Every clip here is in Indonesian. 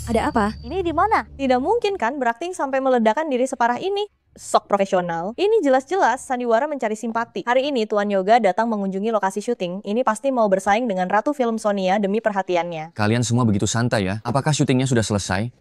Ada apa? Ini di mana? Tidak mungkin kan berakting sampai meledakkan diri separah ini. Sok profesional. Ini jelas-jelas sandiwara mencari simpati. Hari ini Tuan Yoga datang mengunjungi lokasi syuting. Ini pasti mau bersaing dengan Ratu Film Sonia demi perhatiannya. Kalian semua begitu santai ya? Apakah syutingnya sudah selesai?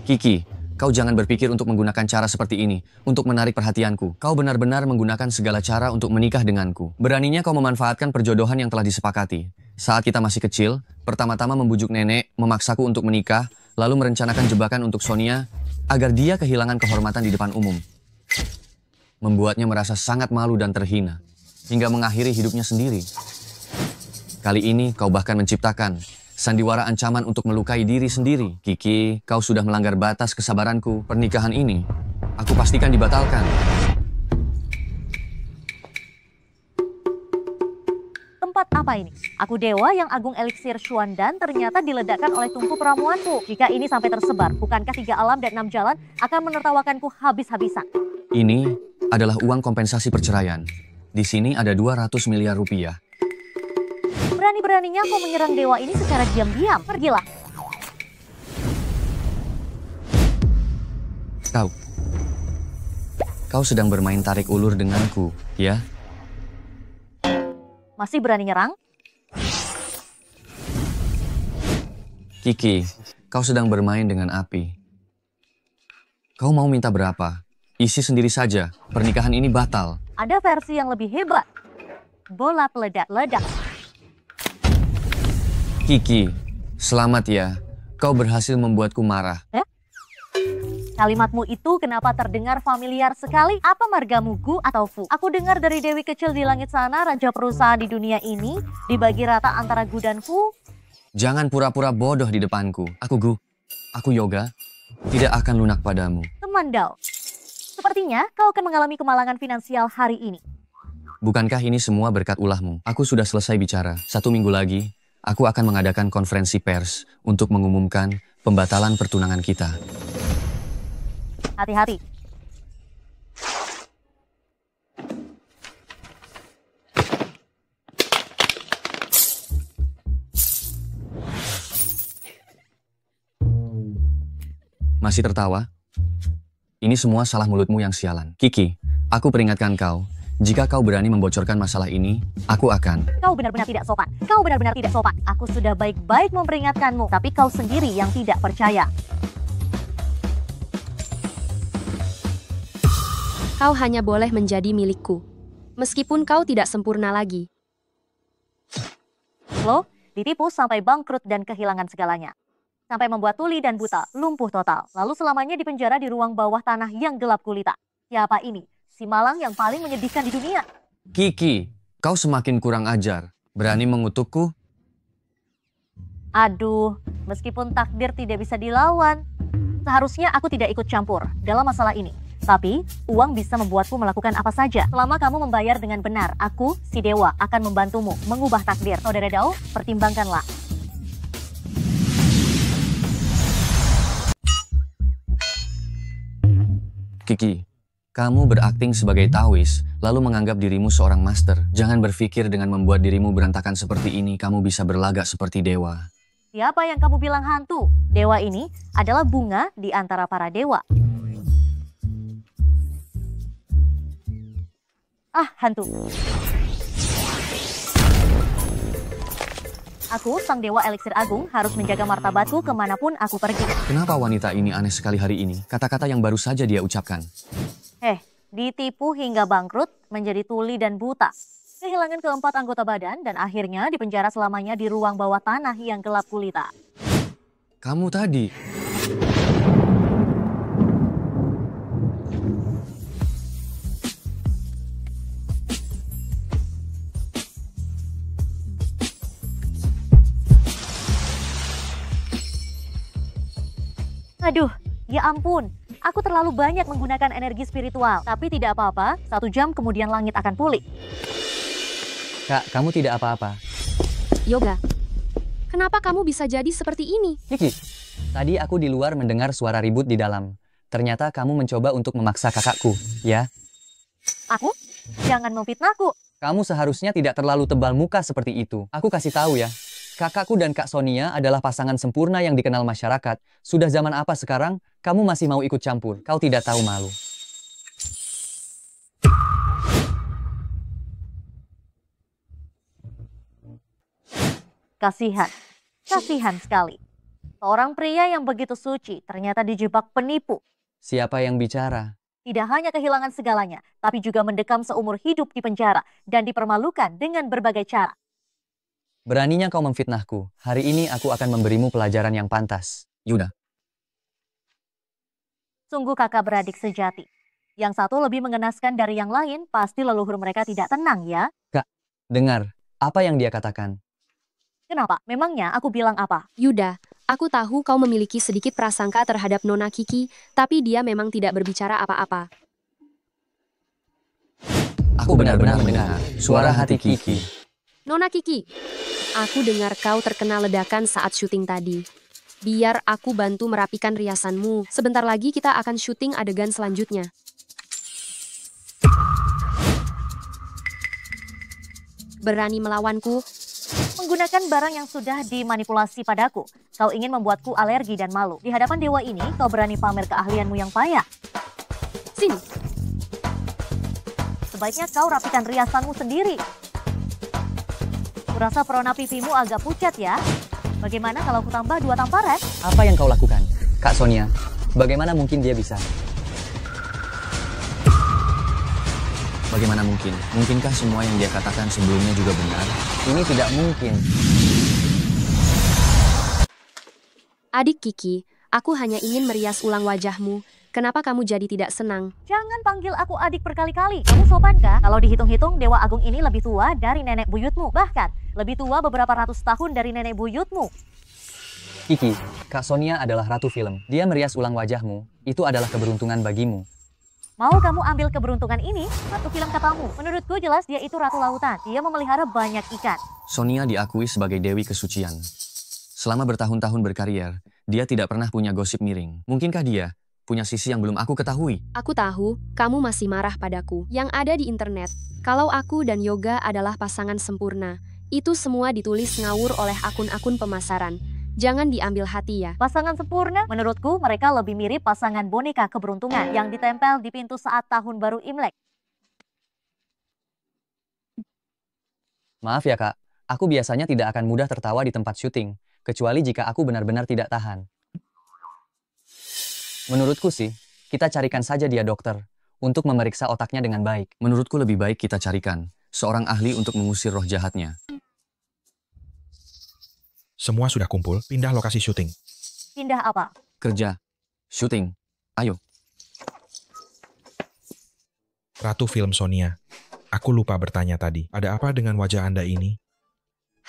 Kiki, kau jangan berpikir untuk menggunakan cara seperti ini untuk menarik perhatianku. Kau benar-benar menggunakan segala cara untuk menikah denganku. Beraninya kau memanfaatkan perjodohan yang telah disepakati. Saat kita masih kecil, pertama-tama membujuk nenek, memaksaku untuk menikah, lalu merencanakan jebakan untuk Sonia agar dia kehilangan kehormatan di depan umum. Membuatnya merasa sangat malu dan terhina, hingga mengakhiri hidupnya sendiri. Kali ini kau bahkan menciptakan sandiwara ancaman untuk melukai diri sendiri. Kiki, kau sudah melanggar batas kesabaranku. Pernikahan ini, aku pastikan dibatalkan. Tempat apa ini? Aku dewa yang agung eliksir Xuan dan ternyata diledakkan oleh tungku peramuanku. Jika ini sampai tersebar, bukankah 3 alam dan 6 jalan akan menertawakanku habis-habisan? Ini adalah uang kompensasi perceraian. Di sini ada 200 miliar rupiah. Berani-beraninya kau menyerang dewa ini secara diam-diam. Pergilah. Kau sedang bermain tarik ulur denganku, ya? Masih berani nyerang? Kiki, kau sedang bermain dengan api. Kau mau minta berapa? Isi sendiri saja, pernikahan ini batal. Ada versi yang lebih hebat. Bola peledak-ledak. Kiki, selamat ya. Kau berhasil membuatku marah. Kalimatmu itu kenapa terdengar familiar sekali? Apa margamu Gu atau Fu? Aku dengar dari Dewi kecil di langit sana, raja perusahaan di dunia ini, dibagi rata antara Gu dan Fu. Jangan pura-pura bodoh di depanku. Aku Gu, aku Yoga, tidak akan lunak padamu. Teman Dao, sepertinya kau akan mengalami kemalangan finansial hari ini. Bukankah ini semua berkat ulahmu? Aku sudah selesai bicara. 1 minggu lagi, aku akan mengadakan konferensi pers untuk mengumumkan pembatalan pertunangan kita. Hati-hati. Masih tertawa? Ini semua salah mulutmu yang sialan. Kiki, aku peringatkan kau. Jika kau berani membocorkan masalah ini, aku akan... Kau benar-benar tidak sopan. Kau benar-benar tidak sopan. Aku sudah baik-baik memperingatkanmu, tapi kau sendiri yang tidak percaya. Kau hanya boleh menjadi milikku, meskipun kau tidak sempurna lagi. Lo ditipu sampai bangkrut dan kehilangan segalanya. Sampai membuat tuli dan buta, lumpuh total. Lalu selamanya dipenjara di ruang bawah tanah yang gelap gulita. Siapa ini? Si malang yang paling menyedihkan di dunia. Kiki, kau semakin kurang ajar. Berani mengutukku? Aduh, meskipun takdir tidak bisa dilawan, seharusnya aku tidak ikut campur dalam masalah ini. Tapi, uang bisa membuatku melakukan apa saja. Selama kamu membayar dengan benar, aku, si dewa, akan membantumu mengubah takdir. Saudara Dao, pertimbangkanlah. Kiki, kamu berakting sebagai Taois, lalu menganggap dirimu seorang master. Jangan berpikir dengan membuat dirimu berantakan seperti ini, kamu bisa berlagak seperti dewa. Siapa yang kamu bilang hantu? Dewa ini adalah bunga di antara para dewa. Ah, hantu. Aku, sang dewa eliksir agung, harus menjaga martabatku kemanapun aku pergi. Kenapa wanita ini aneh sekali hari ini? Kata-kata yang baru saja dia ucapkan. Ditipu hingga bangkrut, menjadi tuli dan buta. Kehilangan keempat anggota badan dan akhirnya dipenjara selamanya di ruang bawah tanah yang gelap gulita. Kamu tadi... Aduh, ya ampun. Aku terlalu banyak menggunakan energi spiritual. Tapi tidak apa-apa, 1 jam kemudian langit akan pulih. Kak, kamu tidak apa-apa. Yoga, Kenapa kamu bisa jadi seperti ini? Kiki, tadi aku di luar mendengar suara ribut di dalam. Ternyata kamu mencoba untuk memaksa kakakku, ya? Aku? Jangan memfitnahku. Kamu seharusnya tidak terlalu tebal muka seperti itu. Aku kasih tahu ya. Kakakku dan Kak Sonia adalah pasangan sempurna yang dikenal masyarakat. Sudah zaman apa sekarang, kamu masih mau ikut campur? Kau tidak tahu malu. Kasihan. Kasihan sekali. Seorang pria yang begitu suci ternyata dijebak penipu. Siapa yang bicara? Tidak hanya kehilangan segalanya, tapi juga mendekam seumur hidup di penjara dan dipermalukan dengan berbagai cara. Beraninya kau memfitnahku. Hari ini aku akan memberimu pelajaran yang pantas. Yuda. Sungguh kakak beradik sejati. Yang satu lebih mengenaskan dari yang lain, pasti leluhur mereka tidak tenang ya. Kak, dengar. Apa yang dia katakan? Kenapa? Memangnya aku bilang apa? Yuda, aku tahu kau memiliki sedikit prasangka terhadap Nona Kiki, tapi dia memang tidak berbicara apa-apa. Aku benar-benar mendengar suara hati Kiki. Nona Kiki, aku dengar kau terkena ledakan saat syuting tadi. Biar aku bantu merapikan riasanmu. Sebentar lagi kita akan syuting adegan selanjutnya. Berani melawanku? Menggunakan barang yang sudah dimanipulasi padaku. Kau ingin membuatku alergi dan malu. Di hadapan dewa ini, kau berani pamer keahlianmu yang payah. Sini. Sebaiknya kau rapikan riasanmu sendiri. Kurasa perona pipimu agak pucat ya. Bagaimana kalau ku tambah 2 tamparan? Apa yang kau lakukan? Kak Sonia, bagaimana mungkin dia bisa? Bagaimana mungkin? Mungkinkah semua yang dia katakan sebelumnya juga benar? Ini tidak mungkin. Adik Kiki, aku hanya ingin merias ulang wajahmu. Kenapa kamu jadi tidak senang? Jangan panggil aku adik berkali-kali. Kamu sopan kah? Kalau dihitung-hitung, Dewa Agung ini lebih tua dari nenek buyutmu. Bahkan, lebih tua beberapa ratus tahun dari nenek buyutmu. Kiki, Kak Sonia adalah ratu film. Dia merias ulang wajahmu. Itu adalah keberuntungan bagimu. Mau kamu ambil keberuntungan ini? Ratu film katamu. Menurutku jelas dia itu ratu lautan. Dia memelihara banyak ikan. Sonia diakui sebagai dewi kesucian. Selama bertahun-tahun berkarier, dia tidak pernah punya gosip miring. Mungkinkah dia punya sisi yang belum aku ketahui? Aku tahu, kamu masih marah padaku. Yang ada di internet, kalau aku dan Yoga adalah pasangan sempurna, itu semua ditulis ngawur oleh akun-akun pemasaran. Jangan diambil hati ya. Pasangan sempurna? Menurutku mereka lebih mirip pasangan boneka keberuntungan yang ditempel di pintu saat tahun baru Imlek. Maaf ya Kak, aku biasanya tidak akan mudah tertawa di tempat syuting, kecuali jika aku benar-benar tidak tahan. Menurutku sih, kita carikan saja dia dokter, untuk memeriksa otaknya dengan baik. Menurutku lebih baik kita carikan seorang ahli untuk mengusir roh jahatnya. Semua sudah kumpul, pindah lokasi syuting. Pindah apa? Kerja. Syuting. Ayo. Ratu Film Sonia, aku lupa bertanya tadi, ada apa dengan wajah Anda ini?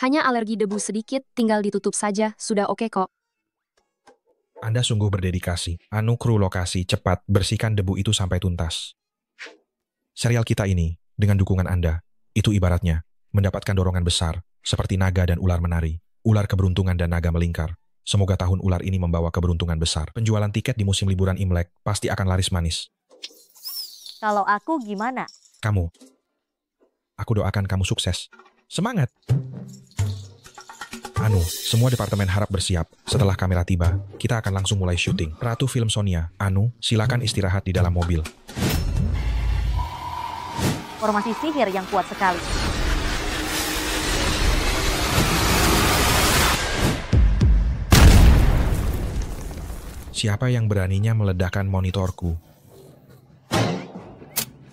Hanya alergi debu sedikit, tinggal ditutup saja, sudah oke kok. Anda sungguh berdedikasi. Anu kru lokasi, cepat bersihkan debu itu sampai tuntas. Serial kita ini, dengan dukungan Anda, itu ibaratnya mendapatkan dorongan besar, seperti naga dan ular menari, ular keberuntungan dan naga melingkar. Semoga tahun ular ini membawa keberuntungan besar. Penjualan tiket di musim liburan Imlek pasti akan laris manis. Kalau aku gimana? Kamu. Aku doakan kamu sukses. Semangat! Anu, semua departemen harap bersiap. Setelah kamera tiba, kita akan langsung mulai syuting. Ratu Film Sonia, Anu, silakan istirahat di dalam mobil. Formasi sihir yang kuat sekali. Siapa yang beraninya meledakkan monitorku?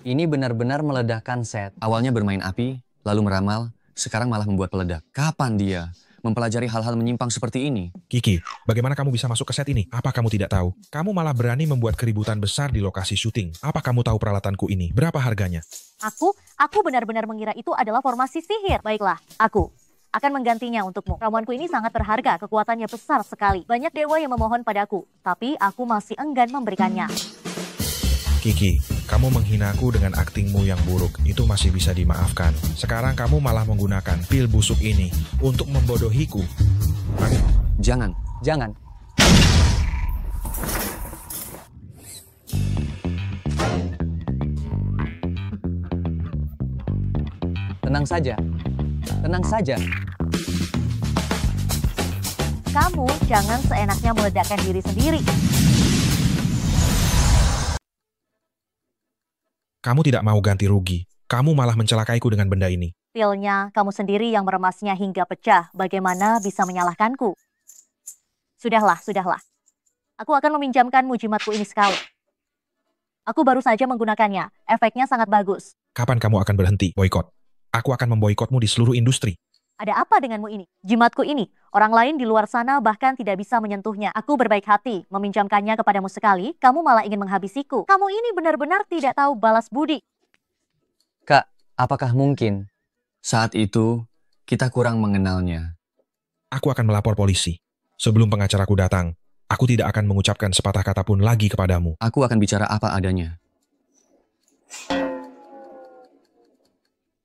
Ini benar-benar meledakkan set. Awalnya bermain api, lalu meramal, sekarang malah membuat peledak. Kapan dia mempelajari hal-hal menyimpang seperti ini? Kiki, bagaimana kamu bisa masuk ke set ini? Apa kamu tidak tahu? Kamu malah berani membuat keributan besar di lokasi syuting. Apa kamu tahu peralatanku ini? Berapa harganya? Aku benar-benar mengira itu adalah formasi sihir. Baiklah, aku akan menggantinya untukmu. Ramuanku ini sangat berharga, kekuatannya besar sekali. Banyak dewa yang memohon padaku, tapi aku masih enggan memberikannya. Kiki, kamu menghinaku dengan aktingmu yang buruk, itu masih bisa dimaafkan. Sekarang kamu malah menggunakan pil busuk ini untuk membodohiku. Jangan. Tenang saja. Kamu jangan seenaknya meledakkan diri sendiri. Kamu tidak mau ganti rugi. Kamu malah mencelakaiku dengan benda ini. Pilnya kamu sendiri yang meremasnya hingga pecah. Bagaimana bisa menyalahkanku? Sudahlah. Aku akan meminjamkanmu jimatku ini sekali. Aku baru saja menggunakannya. Efeknya sangat bagus. Kapan kamu akan berhenti, boykot? Aku akan memboikotmu di seluruh industri. Ada apa denganmu ini? Jimatku ini. Orang lain di luar sana bahkan tidak bisa menyentuhnya. Aku berbaik hati meminjamkannya kepadamu sekali. Kamu malah ingin menghabisiku. Kamu ini benar-benar tidak tahu balas budi. Kak, apakah mungkin? Saat itu, kita kurang mengenalnya. Aku akan melapor polisi. Sebelum pengacaraku datang, aku tidak akan mengucapkan sepatah kata pun lagi kepadamu. Aku akan bicara apa adanya.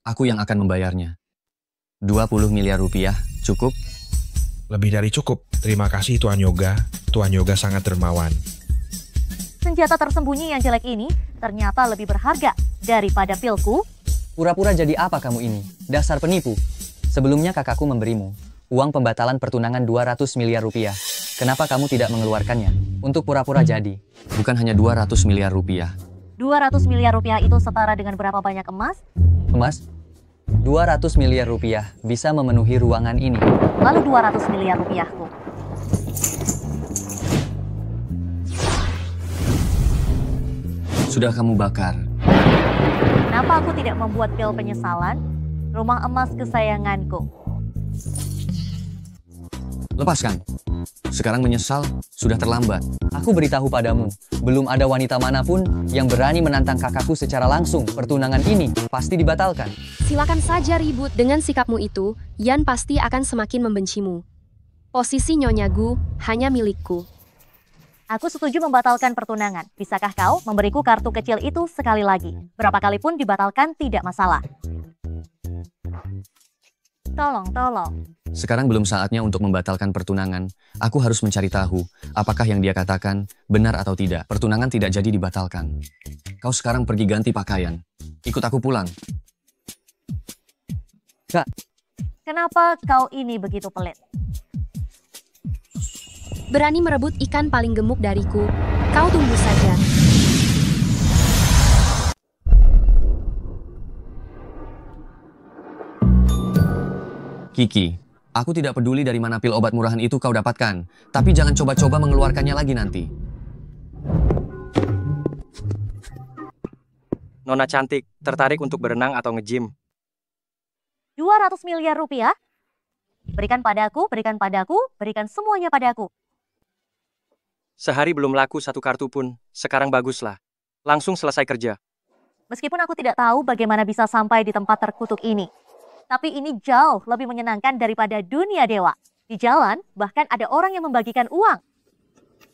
Aku yang akan membayarnya. 20 miliar rupiah, cukup? Lebih dari cukup. Terima kasih Tuan Yoga. Tuan Yoga sangat dermawan. Senjata tersembunyi yang jelek ini ternyata lebih berharga daripada pilku. Pura-pura jadi apa kamu ini? Dasar penipu. Sebelumnya kakakku memberimu uang pembatalan pertunangan 200 miliar rupiah. Kenapa kamu tidak mengeluarkannya? Untuk pura-pura jadi. Bukan hanya 200 miliar rupiah. 200 miliar rupiah itu setara dengan berapa banyak emas? Emas? 200 miliar rupiah bisa memenuhi ruangan ini. Lalu 200 miliar rupiahku. Sudah kamu bakar. Kenapa aku tidak membuat pil penyesalan? Rumah emas kesayanganku. Lepaskan. Sekarang menyesal, sudah terlambat. Aku beritahu padamu, belum ada wanita manapun yang berani menantang kakakku secara langsung. Pertunangan ini pasti dibatalkan. Silakan saja ribut. Dengan sikapmu itu, Yan pasti akan semakin membencimu. Posisi Nyonya Gu hanya milikku. Aku setuju membatalkan pertunangan. Bisakah kau memberiku kartu kecil itu sekali lagi? Berapa kali pun dibatalkan tidak masalah. Tolong. Sekarang belum saatnya untuk membatalkan pertunangan. Aku harus mencari tahu apakah yang dia katakan benar atau tidak. Pertunangan tidak jadi dibatalkan. Kau sekarang pergi ganti pakaian. Ikut aku pulang. Kak, Kenapa kau ini begitu pelit? Berani merebut ikan paling gemuk dariku. Kau tunggu saja. Kiki, aku tidak peduli dari mana pil obat murahan itu kau dapatkan. Tapi jangan coba-coba mengeluarkannya lagi nanti. Nona cantik, tertarik untuk berenang atau nge-gym? 200 miliar rupiah? Berikan padaku, berikan semuanya padaku. Sehari belum laku satu kartu pun, sekarang baguslah. Langsung selesai kerja. Meskipun aku tidak tahu bagaimana bisa sampai di tempat terkutuk ini. Tapi ini jauh lebih menyenangkan daripada dunia dewa. Di jalan, bahkan ada orang yang membagikan uang.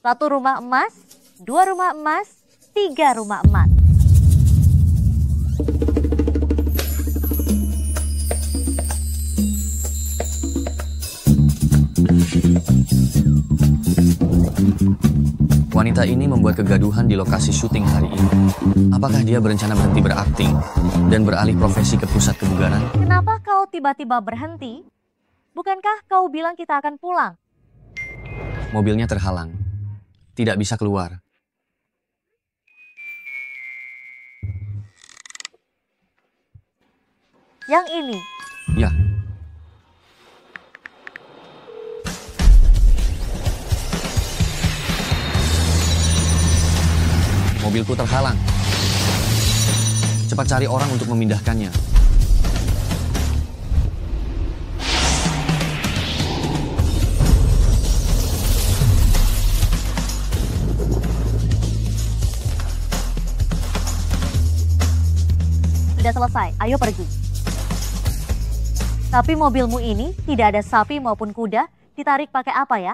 1 rumah emas, 2 rumah emas, 3 rumah emas. Wanita ini membuat kegaduhan di lokasi syuting hari ini. Apakah dia berencana berhenti berakting dan beralih profesi ke pusat kebugaran? Kenapa kau tiba-tiba berhenti? Bukankah kau bilang kita akan pulang? Mobilnya terhalang. Tidak bisa keluar. Yang ini. Ya. Mobilku terhalang. Cepat cari orang untuk memindahkannya. Sudah selesai, ayo pergi. Tapi mobilmu ini tidak ada sapi maupun kuda, ditarik pakai apa ya?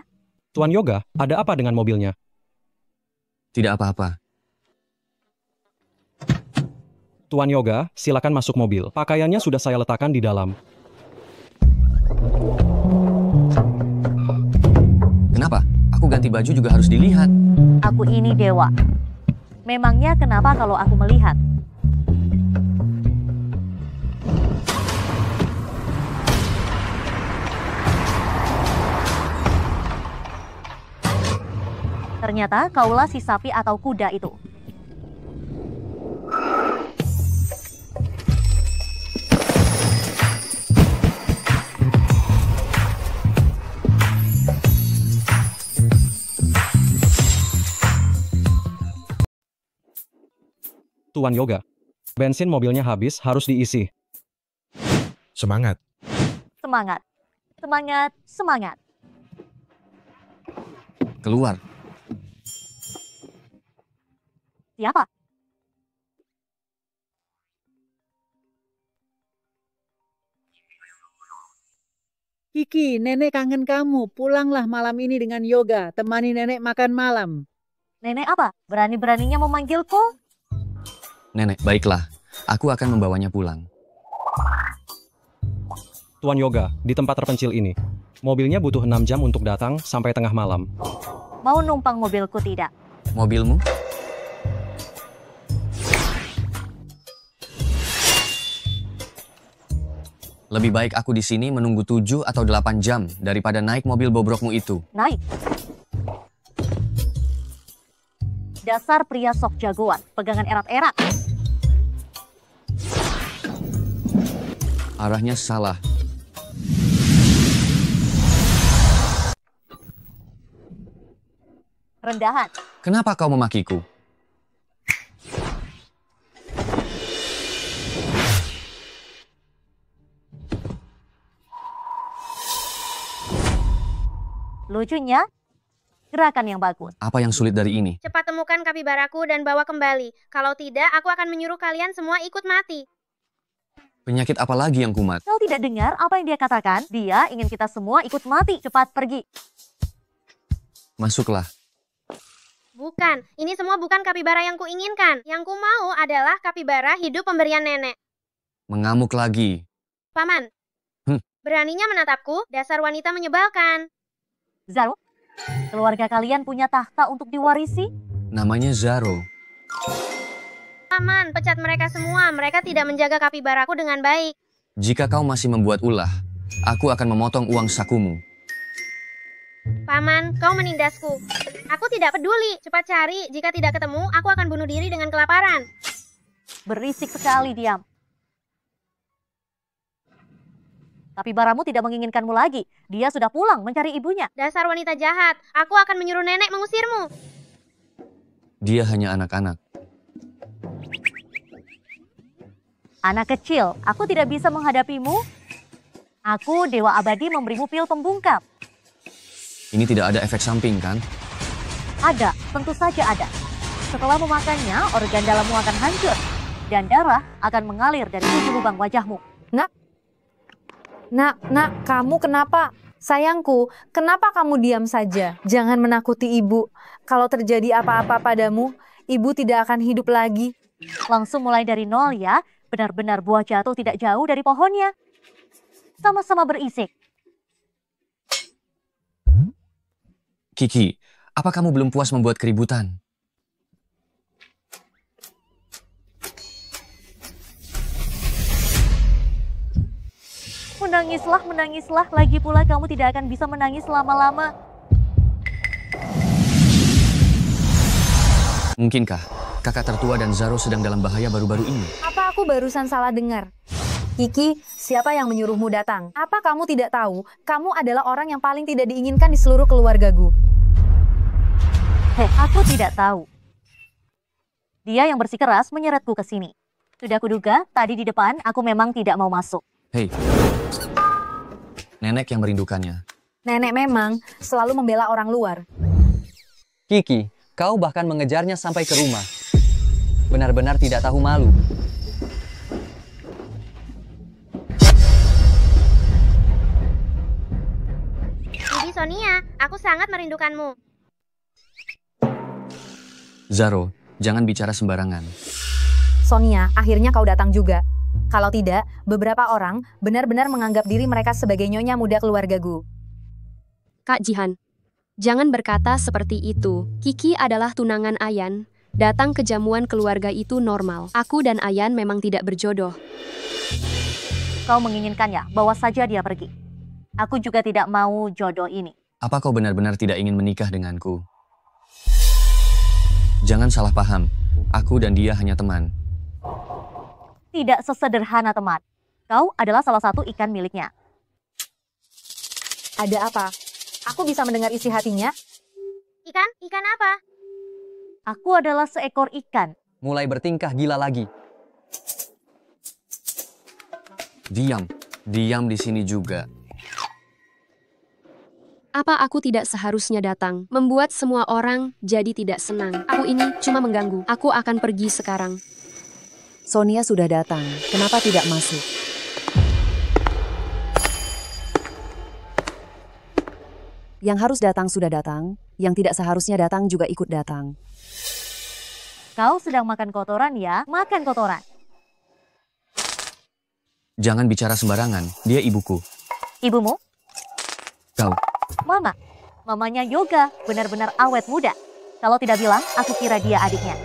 Tuan Yoga, ada apa dengan mobilnya? Tidak apa-apa. Tuan Yoga, silakan masuk mobil. Pakaiannya sudah saya letakkan di dalam. Kenapa? Aku ganti baju juga harus dilihat. Aku ini dewa. Memangnya kenapa kalau aku melihat? Ternyata kaulah si sapi atau kuda itu. Tuan Yoga, bensin mobilnya habis, harus diisi. Semangat. Semangat. Semangat. Semangat. Keluar. Siapa? Kiki, nenek kangen kamu. Pulanglah malam ini dengan Yoga. Temani nenek makan malam. Nenek apa? Berani-beraninya memanggilku? Nenek, baiklah. Aku akan membawanya pulang. Tuan Yoga, di tempat terpencil ini. Mobilnya butuh 6 jam untuk datang sampai tengah malam. Mau numpang mobilku tidak? Mobilmu? Lebih baik aku di sini menunggu 7 atau 8 jam daripada naik mobil bobrokmu itu. Naik. Dasar pria sok jagoan, pegangan erat-erat. Arahnya salah. Rendahan. Kenapa kau memakiku? Lucunya, gerakan yang bagus. Apa yang sulit dari ini? Cepat temukan kapibaraku dan bawa kembali. Kalau tidak, aku akan menyuruh kalian semua ikut mati. Penyakit apa lagi yang kumat? Kau tidak dengar apa yang dia katakan? Dia ingin kita semua ikut mati. Cepat pergi. Masuklah. Bukan, ini semua bukan kapibara yang kuinginkan. Yang ku mau adalah kapibara hidup pemberian nenek. Mengamuk lagi. Paman, beraninya menatapku, dasar wanita menyebalkan. Zaro, keluarga kalian punya tahta untuk diwarisi? Namanya Zaro. Paman, pecat mereka semua. Mereka tidak menjaga kapibaraku dengan baik. Jika kau masih membuat ulah, aku akan memotong uang sakumu. Paman, kau menindasku. Aku tidak peduli. Cepat cari. Jika tidak ketemu, aku akan bunuh diri dengan kelaparan. Berisik sekali, diam. Kapibaramu tidak menginginkanmu lagi. Dia sudah pulang mencari ibunya. Dasar wanita jahat. Aku akan menyuruh nenek mengusirmu. Dia hanya anak-anak. Anak kecil, aku tidak bisa menghadapimu. Aku, Dewa Abadi, memberimu pil pembungkam. Ini tidak ada efek samping, kan? Ada, tentu saja ada. Setelah memakannya, organ dalammu akan hancur. Dan darah akan mengalir dari 7 lubang wajahmu. Nak, kamu kenapa? Sayangku, kenapa kamu diam saja? Jangan menakuti ibu. Kalau terjadi apa-apa padamu, ibu tidak akan hidup lagi. Langsung mulai dari nol ya. Benar-benar buah jatuh tidak jauh dari pohonnya. Sama-sama berisik. Kiki, apa kamu belum puas membuat keributan? Menangislah, menangislah. Lagi pula kamu tidak akan bisa menangis lama-lama. Mungkinkah kakak tertua dan Zaro sedang dalam bahaya baru-baru ini? Apa aku barusan salah dengar? Kiki, siapa yang menyuruhmu datang? Apa kamu tidak tahu, kamu adalah orang yang paling tidak diinginkan di seluruh keluargaku? Aku tidak tahu. Dia yang bersikeras menyeretku ke sini. Sudah kuduga, tadi di depan aku memang tidak mau masuk. Hei, nenek yang merindukannya. Nenek memang selalu membela orang luar. Kiki, kau bahkan mengejarnya sampai ke rumah. Benar-benar tidak tahu malu. Bibi Sonia, aku sangat merindukanmu. Zaro, jangan bicara sembarangan. Sonia, akhirnya kau datang juga. Kalau tidak, beberapa orang benar-benar menganggap diri mereka sebagai nyonya muda keluargaku. Kak Jihan, jangan berkata seperti itu. Kiki adalah tunangan Ayan. Datang ke jamuan keluarga itu normal. Aku dan Ayan memang tidak berjodoh. Kau menginginkannya, bawa saja dia pergi. Aku juga tidak mau jodoh ini. Apa kau benar-benar tidak ingin menikah denganku? Jangan salah paham. Aku dan dia hanya teman. Tidak sesederhana teman. Kau adalah salah satu ikan miliknya. Ada apa? Aku bisa mendengar isi hatinya. Ikan? Ikan apa? Aku adalah seekor ikan. Mulai bertingkah gila lagi. Diam. Diam di sini juga. Apa aku tidak seharusnya datang? Membuat semua orang jadi tidak senang. Aku ini cuma mengganggu. Aku akan pergi sekarang. Sonia sudah datang. Kenapa tidak masuk? Yang harus datang sudah datang. Yang tidak seharusnya datang juga ikut datang. Kau sedang makan kotoran ya? Makan kotoran. Jangan bicara sembarangan. Dia ibuku. Ibumu? Kau. Mama. Mamanya Yoga. Benar-benar awet muda. Kalau tidak bilang, aku kira dia adiknya.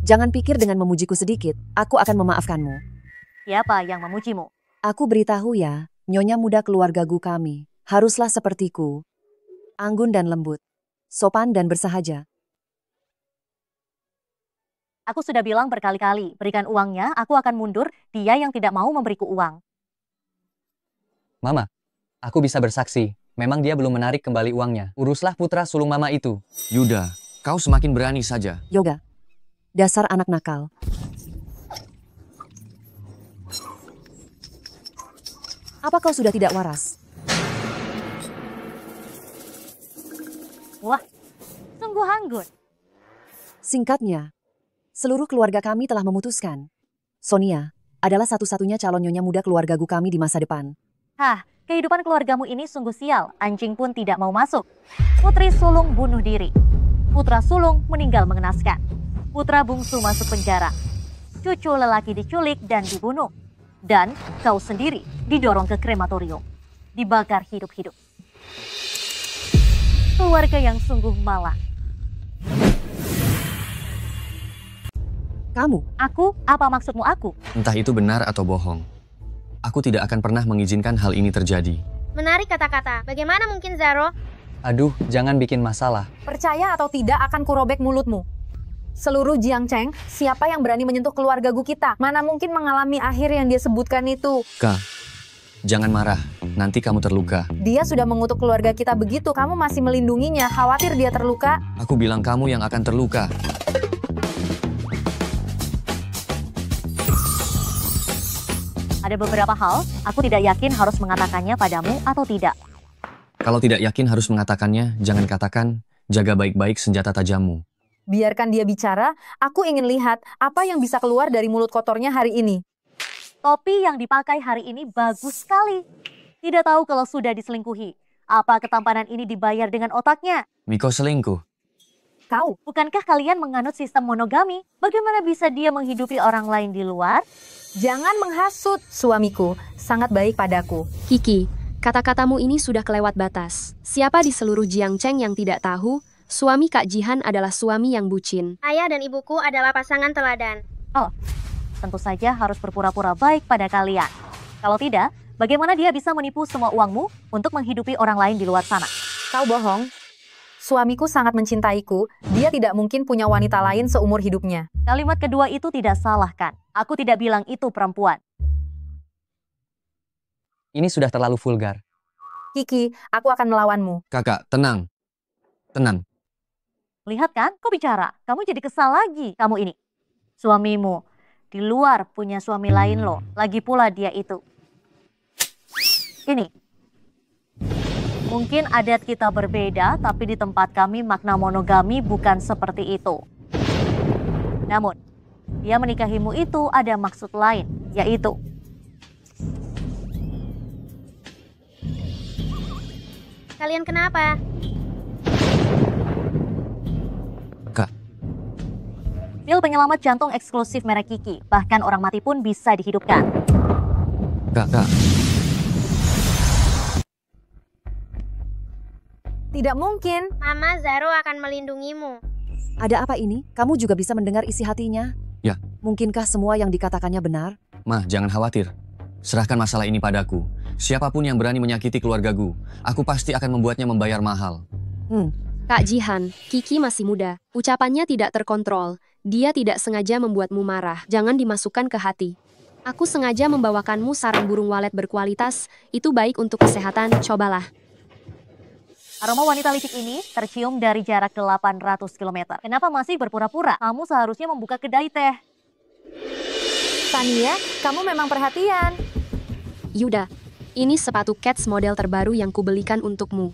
Jangan pikir dengan memujiku sedikit, aku akan memaafkanmu. Siapa yang memujimu? Aku beritahu ya, nyonya muda keluargaku kami. Haruslah sepertiku. Anggun dan lembut. Sopan dan bersahaja. Aku sudah bilang berkali-kali, berikan uangnya, aku akan mundur, dia yang tidak mau memberiku uang. Mama, aku bisa bersaksi. Memang dia belum menarik kembali uangnya. Uruslah putra sulung mama itu. Yuda, kau semakin berani saja. Yoga. Dasar anak nakal. Apa kau sudah tidak waras? Wah, sungguh anggun. Singkatnya, seluruh keluarga kami telah memutuskan. Sonia adalah satu-satunya calon nyonya muda keluargaku kami di masa depan. Hah, kehidupan keluargamu ini sungguh sial. Anjing pun tidak mau masuk. Putri sulung bunuh diri. Putra sulung meninggal mengenaskan. Putra bungsu masuk penjara. Cucu lelaki diculik dan dibunuh. Dan kau sendiri didorong ke krematorium. Dibakar hidup-hidup. Keluarga yang sungguh malang. Kamu? Aku? Apa maksudmu aku? Entah itu benar atau bohong. Aku tidak akan pernah mengizinkan hal ini terjadi. Menarik kata-kata. Bagaimana mungkin Zaro? Aduh, jangan bikin masalah. Percaya atau tidak akan kurobek mulutmu. Seluruh Jiangcheng, siapa yang berani menyentuh keluargaku kita? Mana mungkin mengalami akhir yang dia sebutkan itu? Kak, jangan marah. Nanti kamu terluka. Dia sudah mengutuk keluarga kita begitu, kamu masih melindunginya. Khawatir dia terluka? Aku bilang kamu yang akan terluka. Ada beberapa hal, aku tidak yakin harus mengatakannya padamu atau tidak. Kalau tidak yakin harus mengatakannya, jangan katakan, jaga baik-baik senjata tajammu. Biarkan dia bicara, aku ingin lihat apa yang bisa keluar dari mulut kotornya hari ini. Topi yang dipakai hari ini bagus sekali. Tidak tahu kalau sudah diselingkuhi. Apa ketampanan ini dibayar dengan otaknya? Miko selingkuh. Kau, bukankah kalian menganut sistem monogami? Bagaimana bisa dia menghidupi orang lain di luar? Jangan menghasut, suamiku. Sangat baik padaku. Kiki, kata-katamu ini sudah kelewat batas. Siapa di seluruh Jiangcheng yang tidak tahu, suami Kak Jihan adalah suami yang bucin. Ayah dan ibuku adalah pasangan teladan. Oh, tentu saja harus berpura-pura baik pada kalian. Kalau tidak, bagaimana dia bisa menipu semua uangmu untuk menghidupi orang lain di luar sana? Kau bohong. Suamiku sangat mencintaiku, dia tidak mungkin punya wanita lain seumur hidupnya. Kalimat kedua itu tidak salah kan? Aku tidak bilang itu perempuan. Ini sudah terlalu vulgar. Kiki, aku akan melawanmu. Kakak, tenang. Tenang. Lihat kan, kau bicara. Kamu jadi kesal lagi, kamu ini. Suamimu di luar punya suami lain loh. Lagi pula dia itu. Ini. Mungkin adat kita berbeda, tapi di tempat kami makna monogami bukan seperti itu. Namun, dia menikahimu itu ada maksud lain, yaitu Kalian kenapa? Kak. Pil penyelamat jantung eksklusif merek Kiki. Bahkan orang mati pun bisa dihidupkan. Kak. Tidak mungkin. Mama, Zaro akan melindungimu. Ada apa ini? Kamu juga bisa mendengar isi hatinya? Ya. Mungkinkah semua yang dikatakannya benar? Ma, jangan khawatir. Serahkan masalah ini padaku. Siapapun yang berani menyakiti keluargaku, aku pasti akan membuatnya membayar mahal. Kak Jihan, Kiki masih muda. Ucapannya tidak terkontrol. Dia tidak sengaja membuatmu marah. Jangan dimasukkan ke hati. Aku sengaja membawakanmu sarang burung walet berkualitas. Itu baik untuk kesehatan, cobalah. Aroma wanita licik ini tercium dari jarak 800 km. Kenapa masih berpura-pura? Kamu seharusnya membuka kedai teh. Sania, kamu memang perhatian. Yuda, ini sepatu Cats model terbaru yang kubelikan untukmu.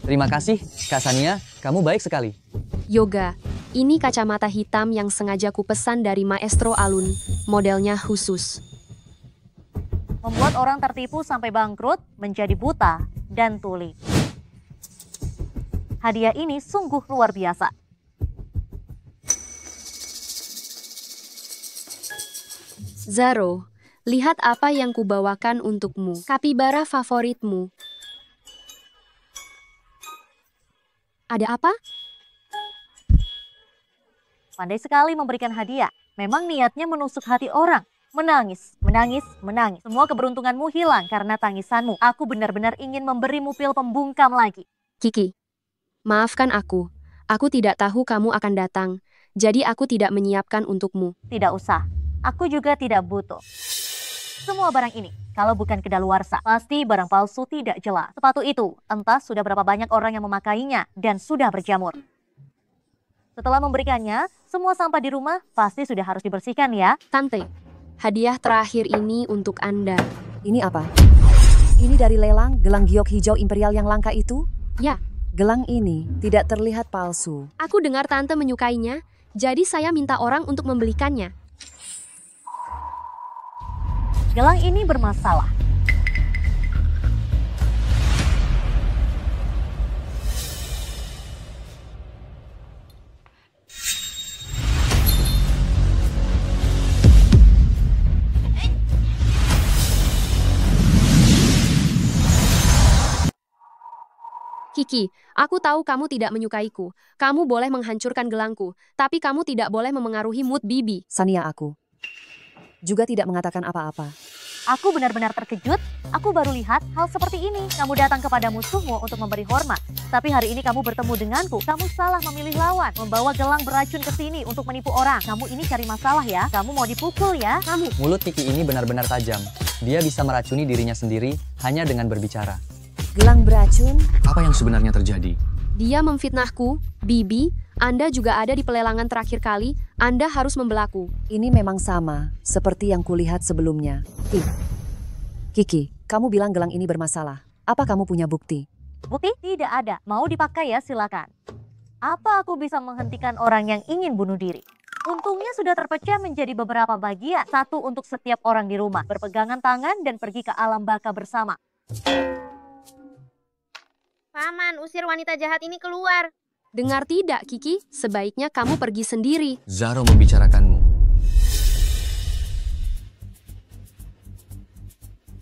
Terima kasih, Kak Sania. Kamu baik sekali. Yoga, ini kacamata hitam yang sengaja kupesan dari Maestro Alun. Modelnya khusus. Membuat orang tertipu sampai bangkrut, menjadi buta, dan tuli. Hadiah ini sungguh luar biasa. Zaro, lihat apa yang kubawakan untukmu. Kapibara favoritmu. Ada apa? Pandai sekali memberikan hadiah. Memang niatnya menusuk hati orang. Menangis. Semua keberuntunganmu hilang karena tangisanmu. Aku benar-benar ingin memberimu pil pembungkam lagi. Kiki, maafkan aku. Aku tidak tahu kamu akan datang. Jadi aku tidak menyiapkan untukmu. Tidak usah. Aku juga tidak butuh. Semua barang ini, kalau bukan kedaluarsa, pasti barang palsu tidak jelas. Sepatu itu, entah sudah berapa banyak orang yang memakainya dan sudah berjamur. Setelah memberikannya, semua sampah di rumah pasti sudah harus dibersihkan ya. Tante, hadiah terakhir ini untuk Anda. Ini apa? Ini dari lelang gelang giok hijau imperial yang langka itu? Ya. Gelang ini tidak terlihat palsu. Aku dengar Tante menyukainya, jadi saya minta orang untuk membelikannya. Gelang ini bermasalah. Kiki, aku tahu kamu tidak menyukaiku. Kamu boleh menghancurkan gelangku, tapi kamu tidak boleh memengaruhi mood Bibi. Sania, aku juga tidak mengatakan apa-apa. Aku benar-benar terkejut. Aku baru lihat hal seperti ini. Kamu datang kepada musuhmu untuk memberi hormat. Tapi hari ini kamu bertemu denganku. Kamu salah memilih lawan. Membawa gelang beracun ke sini untuk menipu orang. Kamu ini cari masalah ya. Kamu mau dipukul ya. Kamu. Mulut Kiki ini benar-benar tajam. Dia bisa meracuni dirinya sendiri hanya dengan berbicara. Gelang beracun? Apa yang sebenarnya terjadi? Dia memfitnahku, Bibi. Anda juga ada di pelelangan terakhir kali. Anda harus membelaku. Ini memang sama, seperti yang kulihat sebelumnya. Kiki, kamu bilang gelang ini bermasalah. Apa kamu punya bukti? Bukti? Tidak ada. Mau dipakai ya silakan. Apa aku bisa menghentikan orang yang ingin bunuh diri? Untungnya sudah terpecah menjadi beberapa bagian. Satu untuk setiap orang di rumah. Berpegangan tangan dan pergi ke alam baka bersama. Paman, usir wanita jahat ini keluar. Dengar tidak, Kiki? Sebaiknya kamu pergi sendiri. Zaro membicarakanmu.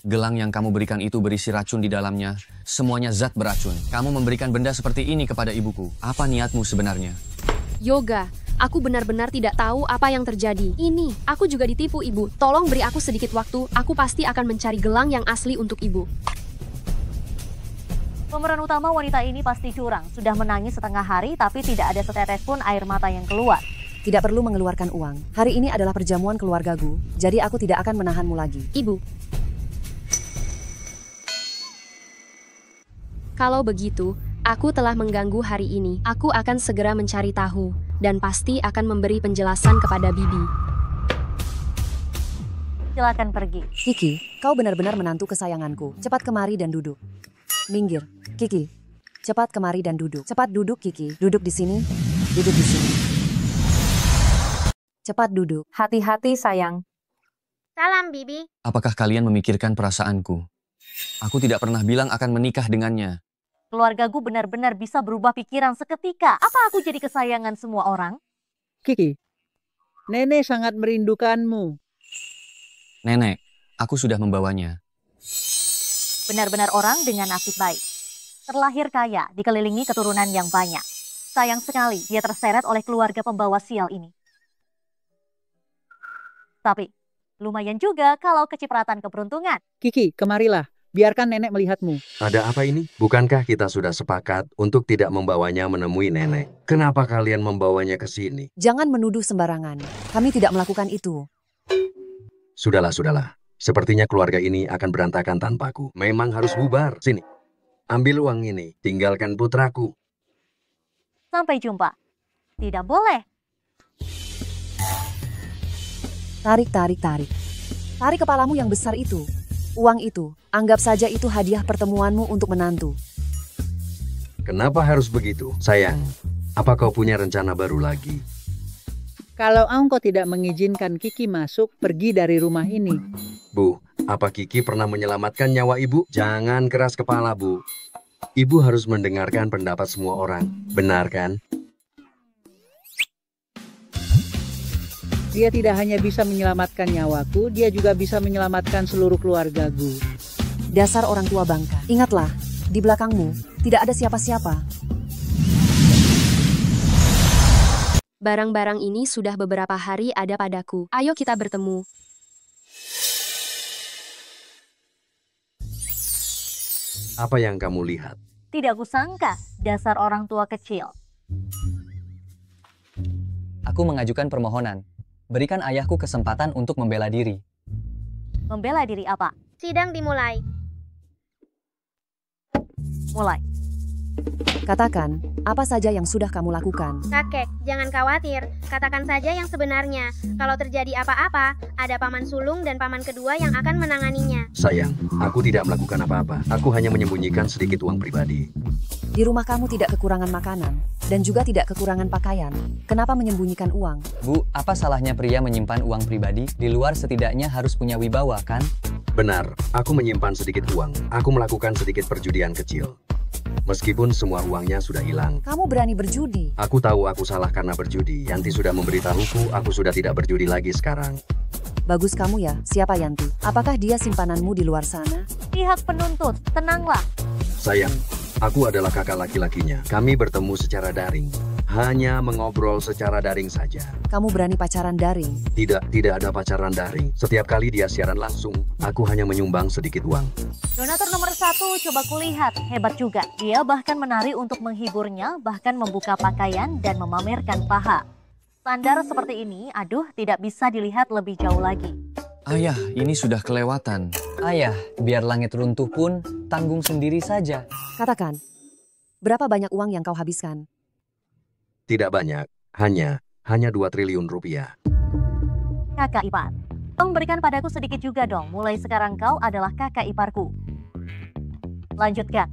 Gelang yang kamu berikan itu berisi racun di dalamnya. Semuanya zat beracun. Kamu memberikan benda seperti ini kepada ibuku. Apa niatmu sebenarnya? Yoga, aku benar-benar tidak tahu apa yang terjadi. Ini, aku juga ditipu, Ibu. Tolong beri aku sedikit waktu. Aku pasti akan mencari gelang yang asli untuk Ibu. Pemeran utama wanita ini pasti curang. Sudah menangis setengah hari tapi tidak ada setetes pun air mata yang keluar. Tidak perlu mengeluarkan uang. Hari ini adalah perjamuan keluargaku, jadi aku tidak akan menahanmu lagi. Ibu. Kalau begitu, aku telah mengganggu hari ini. Aku akan segera mencari tahu, dan pasti akan memberi penjelasan kepada Bibi. Silakan pergi. Kiki, kau benar-benar menantu kesayanganku. Cepat kemari dan duduk. Minggir, Kiki. Cepat kemari dan duduk. Cepat duduk, Kiki. Duduk di sini. Duduk di sini. Cepat duduk. Hati-hati, sayang. Salam, Bibi. Apakah kalian memikirkan perasaanku? Aku tidak pernah bilang akan menikah dengannya. Keluargaku benar-benar bisa berubah pikiran seketika. Apa aku jadi kesayangan semua orang? Kiki, nenek sangat merindukanmu. Nenek, aku sudah membawanya. Benar-benar orang dengan nasib baik. Terlahir kaya, dikelilingi keturunan yang banyak. Sayang sekali dia terseret oleh keluarga pembawa sial ini. Tapi, lumayan juga kalau kecipratan keberuntungan. Kiki, kemarilah. Biarkan nenek melihatmu. Ada apa ini? Bukankah kita sudah sepakat untuk tidak membawanya menemui nenek? Kenapa kalian membawanya ke sini? Jangan menuduh sembarangan. Kami tidak melakukan itu. Sudahlah, sudahlah. Sepertinya keluarga ini akan berantakan tanpaku. Memang harus bubar. Sini, ambil uang ini. Tinggalkan putraku. Sampai jumpa. Tidak boleh. Tarik. Tarik kepalamu yang besar itu. Uang itu, anggap saja itu hadiah pertemuanmu untuk menantu. Kenapa harus begitu? Sayang, apa kau punya rencana baru lagi? Kalau engkau tidak mengizinkan Kiki masuk, pergi dari rumah ini. Bu, apa Kiki pernah menyelamatkan nyawa ibu? Jangan keras kepala, Bu. Ibu harus mendengarkan pendapat semua orang. Benar kan? Dia tidak hanya bisa menyelamatkan nyawaku, dia juga bisa menyelamatkan seluruh keluargaku. Dasar orang tua bangka. Ingatlah, di belakangmu tidak ada siapa-siapa. Barang-barang ini sudah beberapa hari ada padaku. Ayo kita bertemu. Apa yang kamu lihat? Tidak kusangka, dasar orang tua kecil. Aku mengajukan permohonan. Berikan ayahku kesempatan untuk membela diri. Membela diri apa? Sidang dimulai. Mulai. Katakan, apa saja yang sudah kamu lakukan. Kakek, jangan khawatir. Katakan saja yang sebenarnya. Kalau terjadi apa-apa, ada paman sulung dan paman kedua yang akan menanganinya. Sayang, aku tidak melakukan apa-apa. Aku hanya menyembunyikan sedikit uang pribadi. Di rumah kamu tidak kekurangan makanan, dan juga tidak kekurangan pakaian. Kenapa menyembunyikan uang? Bu, apa salahnya pria menyimpan uang pribadi? Di luar setidaknya harus punya wibawa, kan? Benar, aku menyimpan sedikit uang. Aku melakukan sedikit perjudian kecil. Meskipun semua uangnya sudah hilang. Kamu berani berjudi? Aku tahu aku salah karena berjudi. Yanti sudah memberitahuku aku sudah tidak berjudi lagi sekarang. Bagus kamu ya, siapa Yanti? Apakah dia simpananmu di luar sana? Pihak penuntut, tenanglah. Sayang, aku adalah kakak laki-lakinya. Kami bertemu secara daring. Hanya mengobrol secara daring saja. Kamu berani pacaran daring? Tidak ada pacaran daring. Setiap kali dia siaran langsung, aku hanya menyumbang sedikit uang. Donatur nomor 1, coba kulihat. Hebat juga. Dia bahkan menari untuk menghiburnya, bahkan membuka pakaian dan memamerkan paha. Standar seperti ini, aduh, tidak bisa dilihat lebih jauh lagi. Ayah, ini sudah kelewatan. Ayah, biar langit runtuh pun, tanggung sendiri saja. Katakan, berapa banyak uang yang kau habiskan? Tidak banyak, hanya 2 triliun rupiah. Kakak ipar, tolong berikan padaku sedikit juga dong. Mulai sekarang kau adalah kakak iparku. Lanjutkan.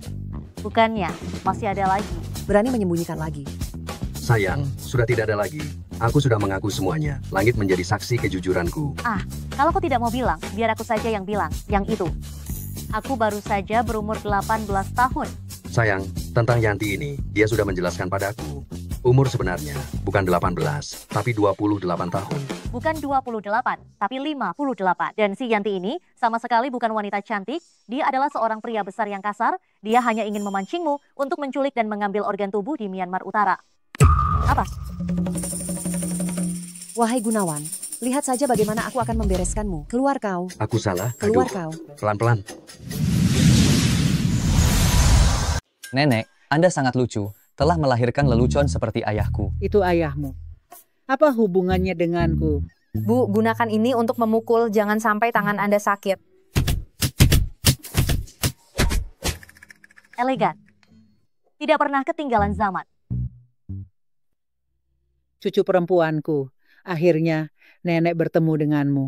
Bukannya, masih ada lagi. Berani menyembunyikan lagi. Sayang, sudah tidak ada lagi. Aku sudah mengaku semuanya. Langit menjadi saksi kejujuranku. Kalau kau tidak mau bilang, biar aku saja yang bilang. Yang itu. Aku baru saja berumur 18 tahun. Sayang, tentang Yanti ini, dia sudah menjelaskan padaku. Umur sebenarnya bukan 18, tapi 28 tahun. Bukan 28, tapi 58. Dan si Yanti ini sama sekali bukan wanita cantik. Dia adalah seorang pria besar yang kasar. Dia hanya ingin memancingmu untuk menculik dan mengambil organ tubuh di Myanmar Utara. Apa? Wahai Gunawan, lihat saja bagaimana aku akan membereskanmu. Keluar kau. Aku salah? Keluar Aduh. kau. Pelan-pelan. Nenek, Anda sangat lucu. Telah melahirkan lelucon seperti ayahku. Itu ayahmu. Apa hubungannya denganku? Bu, gunakan ini untuk memukul, jangan sampai tangan Anda sakit. Elegan. Tidak pernah ketinggalan zaman. Cucu perempuanku, akhirnya nenek bertemu denganmu.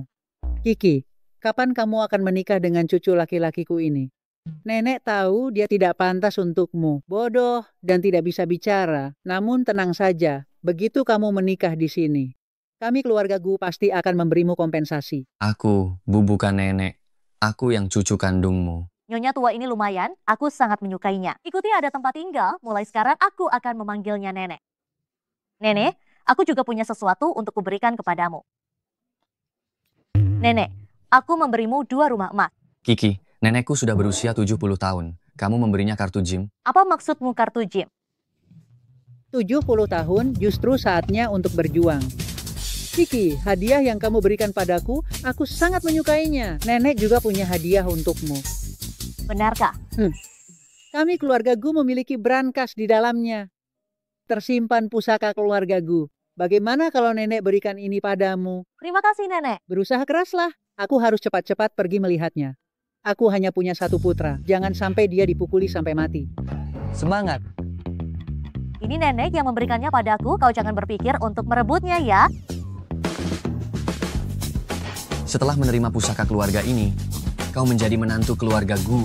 Kiki, kapan kamu akan menikah dengan cucu laki-lakiku ini? Nenek tahu dia tidak pantas untukmu, bodoh dan tidak bisa bicara. Namun tenang saja, begitu kamu menikah di sini, kami keluarga Gu pasti akan memberimu kompensasi. Aku, bukan nenek. Aku yang cucu kandungmu. Nyonya tua ini lumayan, aku sangat menyukainya. Ikuti ada tempat tinggal, mulai sekarang aku akan memanggilnya Nenek. Nenek, Aku juga punya sesuatu untuk kuberikan kepadamu. Nenek, aku memberimu 2 rumah emas. Kiki, nenekku sudah berusia 70 tahun. Kamu memberinya kartu gym? Apa maksudmu kartu gym? 70 tahun justru saatnya untuk berjuang. Kiki, hadiah yang kamu berikan padaku, aku sangat menyukainya. Nenek juga punya hadiah untukmu. Benarkah? Kami keluarga Gu memiliki brankas di dalamnya. Tersimpan pusaka keluarga Gu. Bagaimana kalau nenek berikan ini padamu? Terima kasih, Nenek. Berusaha keraslah. Aku harus cepat-cepat pergi melihatnya. Aku hanya punya 1 putra. Jangan sampai dia dipukuli sampai mati. Semangat. Ini nenek yang memberikannya padaku, kau jangan berpikir untuk merebutnya ya. Setelah menerima pusaka keluarga ini, kau menjadi menantu keluarga Gu.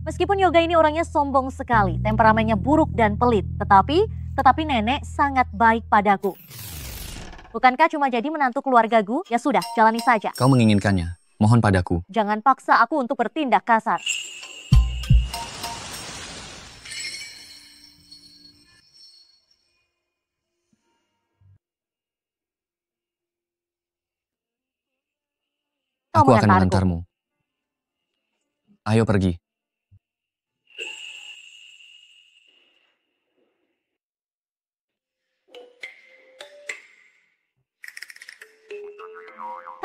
Meskipun Yoga ini orangnya sombong sekali, temperamennya buruk dan pelit, tetapi nenek sangat baik padaku. Bukankah cuma jadi menantu keluarga Gu? Ya sudah, jalani saja. Kau menginginkannya, mohon padaku. Jangan paksa aku untuk bertindak kasar. Aku akan mengantarmu. Ayo pergi.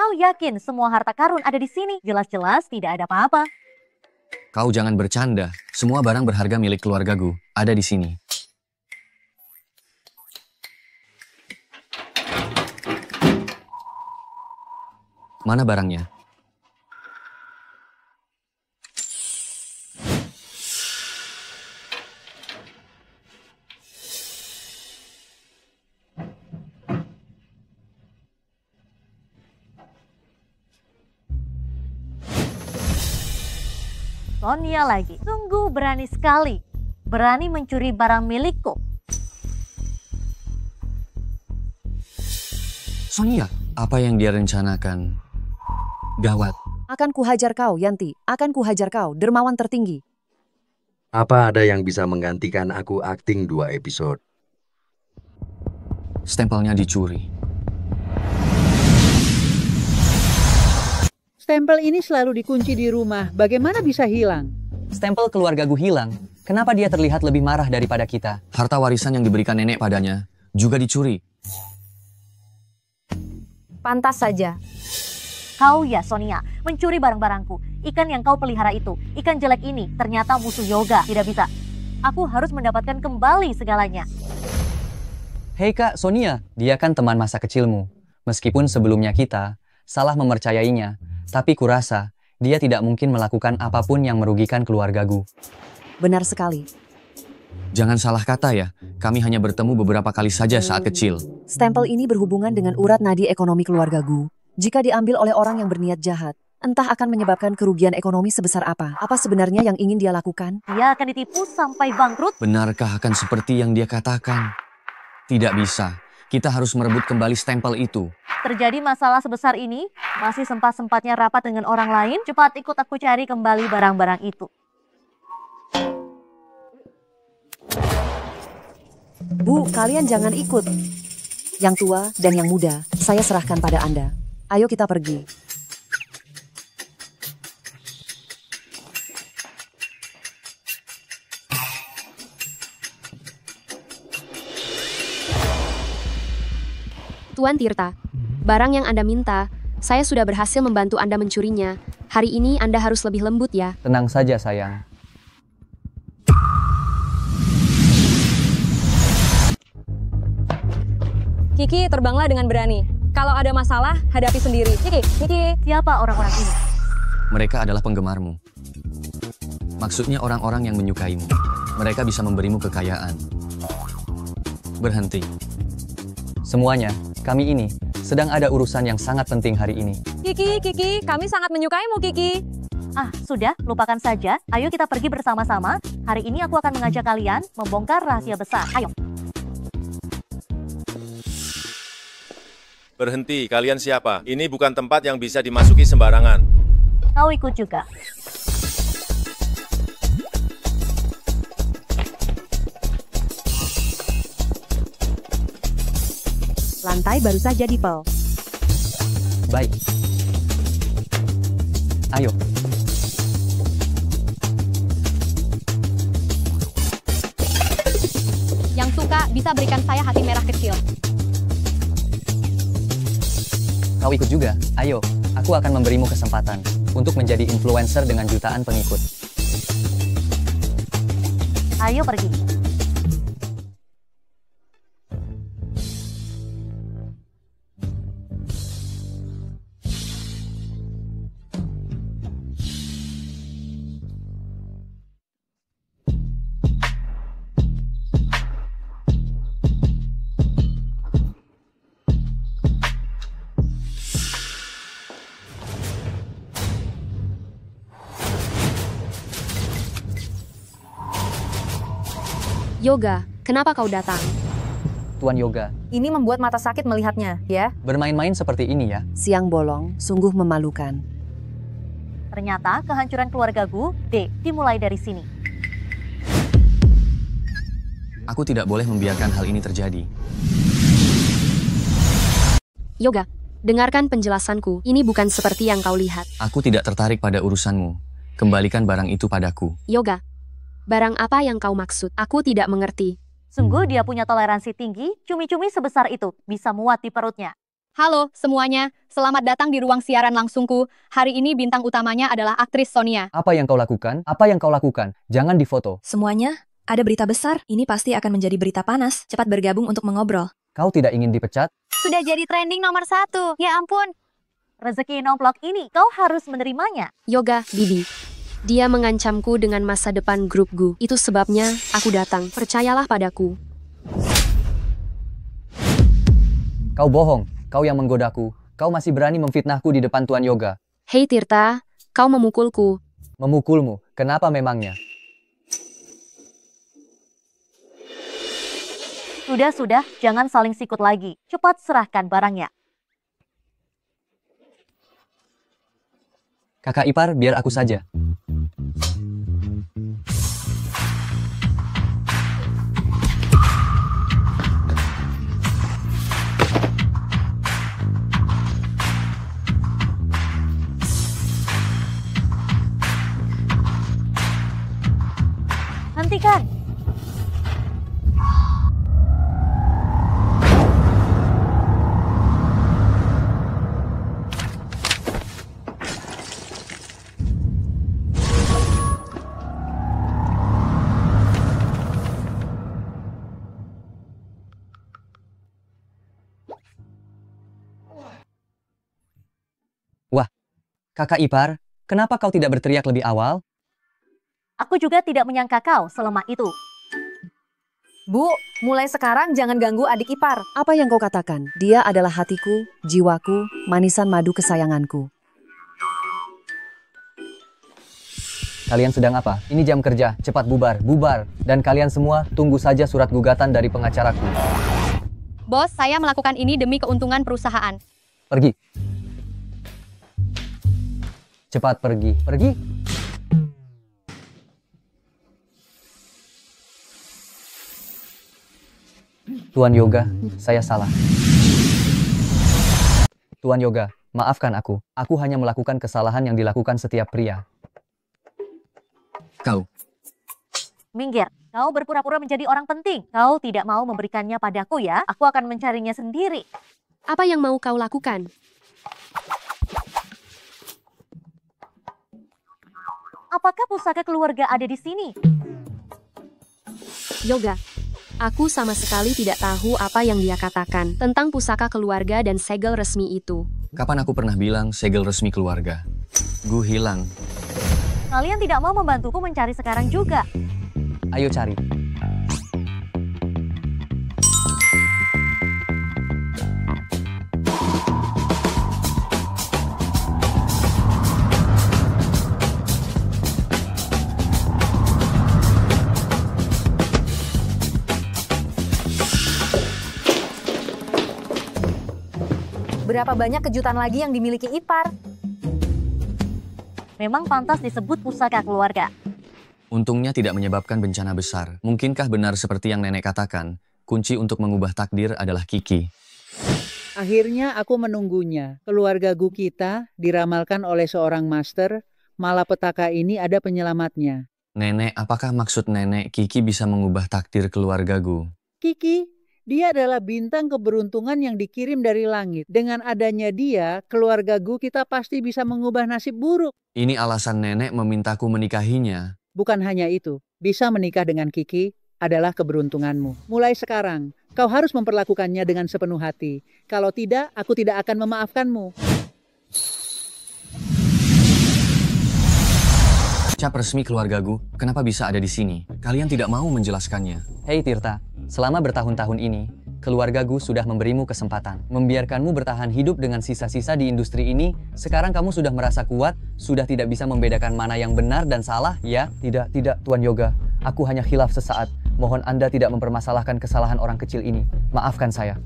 Kau yakin semua harta karun ada di sini? Jelas-jelas tidak ada apa-apa. Kau jangan bercanda. Semua barang berharga milik keluarga Gu ada di sini. Mana barangnya? Sonia lagi. Sungguh berani sekali. Berani mencuri barang milikku. Sonia, apa yang dia rencanakan? Gawat. Akan kuhajar kau, Yanti. Akan kuhajar kau, dermawan tertinggi. Apa ada yang bisa menggantikan aku akting 2 episode? Stempelnya dicuri. Stempel ini selalu dikunci di rumah. Bagaimana bisa hilang? Stempel keluarga Gu hilang. Kenapa dia terlihat lebih marah daripada kita? Harta warisan yang diberikan nenek padanya juga dicuri. Pantas saja. Kau ya Sonia, mencuri barang-barangku. Ikan yang kau pelihara itu, ikan jelek ini ternyata musuh Yoga. Tidak bisa. Aku harus mendapatkan kembali segalanya. Hei Kak, Sonia, dia kan teman masa kecilmu. Meskipun sebelumnya kita salah mempercayainya, tapi kurasa dia tidak mungkin melakukan apapun yang merugikan keluarga Gu. Benar sekali. Jangan salah kata ya, kami hanya bertemu beberapa kali saja saat kecil. Stempel ini berhubungan dengan urat nadi ekonomi keluarga Gu. Jika diambil oleh orang yang berniat jahat, entah akan menyebabkan kerugian ekonomi sebesar apa. Apa sebenarnya yang ingin dia lakukan? Dia akan ditipu sampai bangkrut. Benarkah akan seperti yang dia katakan? Tidak bisa. Kita harus merebut kembali stempel itu. Terjadi masalah sebesar ini, masih sempat-sempatnya rapat dengan orang lain. Cepat ikut aku cari kembali barang-barang itu. Bu, kalian jangan ikut. Yang tua dan yang muda, saya serahkan pada Anda. Ayo kita pergi. Tuan Tirta, barang yang Anda minta, saya sudah berhasil membantu Anda mencurinya. Hari ini Anda harus lebih lembut ya. Tenang saja sayang. Kiki, terbanglah dengan berani. Kalau ada masalah, hadapi sendiri. Kiki, siapa orang-orang ini? Mereka adalah penggemarmu. Maksudnya orang-orang yang menyukaimu. Mereka bisa memberimu kekayaan. Berhenti. Semuanya, kami ini sedang ada urusan yang sangat penting hari ini. Kiki, kami sangat menyukaimu, Kiki. Ah, sudah, lupakan saja. Ayo kita pergi bersama-sama. Hari ini aku akan mengajak kalian membongkar rahasia besar. Ayo. Berhenti, kalian siapa? Ini bukan tempat yang bisa dimasuki sembarangan. Kau ikut juga. Lantai baru saja dipel. Baik. Ayo. Yang suka bisa berikan saya hati merah kecil. Kau ikut juga. Ayo, aku akan memberimu kesempatan untuk menjadi influencer dengan jutaan pengikut. Ayo pergi. Yoga, kenapa kau datang? Tuan Yoga, Ini membuat mata sakit melihatnya, ya. bermain-main seperti ini ya. Siang bolong, sungguh memalukan. Ternyata kehancuran keluargaku, D, dimulai dari sini. Aku tidak boleh membiarkan hal ini terjadi. Yoga, dengarkan penjelasanku. Ini bukan seperti yang kau lihat. Aku tidak tertarik pada urusanmu. Kembalikan barang itu padaku. Yoga, barang apa yang kau maksud? Aku tidak mengerti. Sungguh dia punya toleransi tinggi, cumi-cumi sebesar itu bisa muat di perutnya. Halo semuanya, selamat datang di ruang siaran langsungku. Hari ini bintang utamanya adalah aktris Sonia. Apa yang kau lakukan? Apa yang kau lakukan? Jangan difoto. Semuanya, ada berita besar. Ini pasti akan menjadi berita panas. Cepat bergabung untuk mengobrol. Kau tidak ingin dipecat? Sudah jadi trending nomor 1. Ya ampun. Rezeki nomplok ini kau harus menerimanya. Yoga, Bibi. Dia mengancamku dengan masa depan grupku. Itu sebabnya aku datang. Percayalah padaku. Kau bohong. Kau yang menggodaku. Kau masih berani memfitnahku di depan Tuan Yoga. Hei Tirta, kau memukulku. Memukulmu? Kenapa memangnya? Sudah, jangan saling sikut lagi. Cepat serahkan barangnya. Kakak ipar, biar aku saja. Hentikan. Wah, kakak ipar, kenapa kau tidak berteriak lebih awal? Aku juga tidak menyangka kau selemah itu. Bu, mulai sekarang jangan ganggu adik ipar. Apa yang kau katakan? Dia adalah hatiku, jiwaku, manisan madu kesayanganku. Kalian sedang apa? Ini jam kerja, cepat bubar, bubar. Dan kalian semua, tunggu saja surat gugatan dari pengacaraku. Bos, saya melakukan ini demi keuntungan perusahaan. Pergi. Cepat pergi, pergi. Tuan Yoga, saya salah. Tuan Yoga, maafkan aku. Aku hanya melakukan kesalahan yang dilakukan setiap pria. Kau. Minggir. Kau berpura-pura menjadi orang penting. Kau tidak mau memberikannya padaku ya. Aku akan mencarinya sendiri. Apa yang mau kau lakukan? Apakah pusaka keluarga ada di sini? Yoga, aku sama sekali tidak tahu apa yang dia katakan tentang pusaka keluarga dan segel resmi itu. Kapan aku pernah bilang segel resmi keluarga? Gu hilang. Kalian tidak mau membantuku mencari sekarang juga. Ayo cari. Berapa banyak kejutan lagi yang dimiliki ipar? Memang pantas disebut pusaka keluarga. Untungnya tidak menyebabkan bencana besar. Mungkinkah benar seperti yang nenek katakan, kunci untuk mengubah takdir adalah Kiki? Akhirnya aku menunggunya. Keluarga Gu kita diramalkan oleh seorang master, malapetaka ini ada penyelamatnya. Nenek, apakah maksud nenek Kiki bisa mengubah takdir keluarga Gu? Kiki, dia adalah bintang keberuntungan yang dikirim dari langit. Dengan adanya dia, keluarga Gu kita pasti bisa mengubah nasib buruk. Ini alasan nenek memintaku menikahinya. Bukan hanya itu, bisa menikah dengan Kiki adalah keberuntunganmu. Mulai sekarang, kau harus memperlakukannya dengan sepenuh hati. Kalau tidak, aku tidak akan memaafkanmu. Cap resmi keluarga Gu, kenapa bisa ada di sini? Kalian tidak mau menjelaskannya. Hei Tirta, selama bertahun-tahun ini, keluarga Gu sudah memberimu kesempatan. Membiarkanmu bertahan hidup dengan sisa-sisa di industri ini, sekarang kamu sudah merasa kuat, sudah tidak bisa membedakan mana yang benar dan salah, ya? Tidak, Tuan Yoga. Aku hanya khilaf sesaat. Mohon Anda tidak mempermasalahkan kesalahan orang kecil ini. Maafkan saya.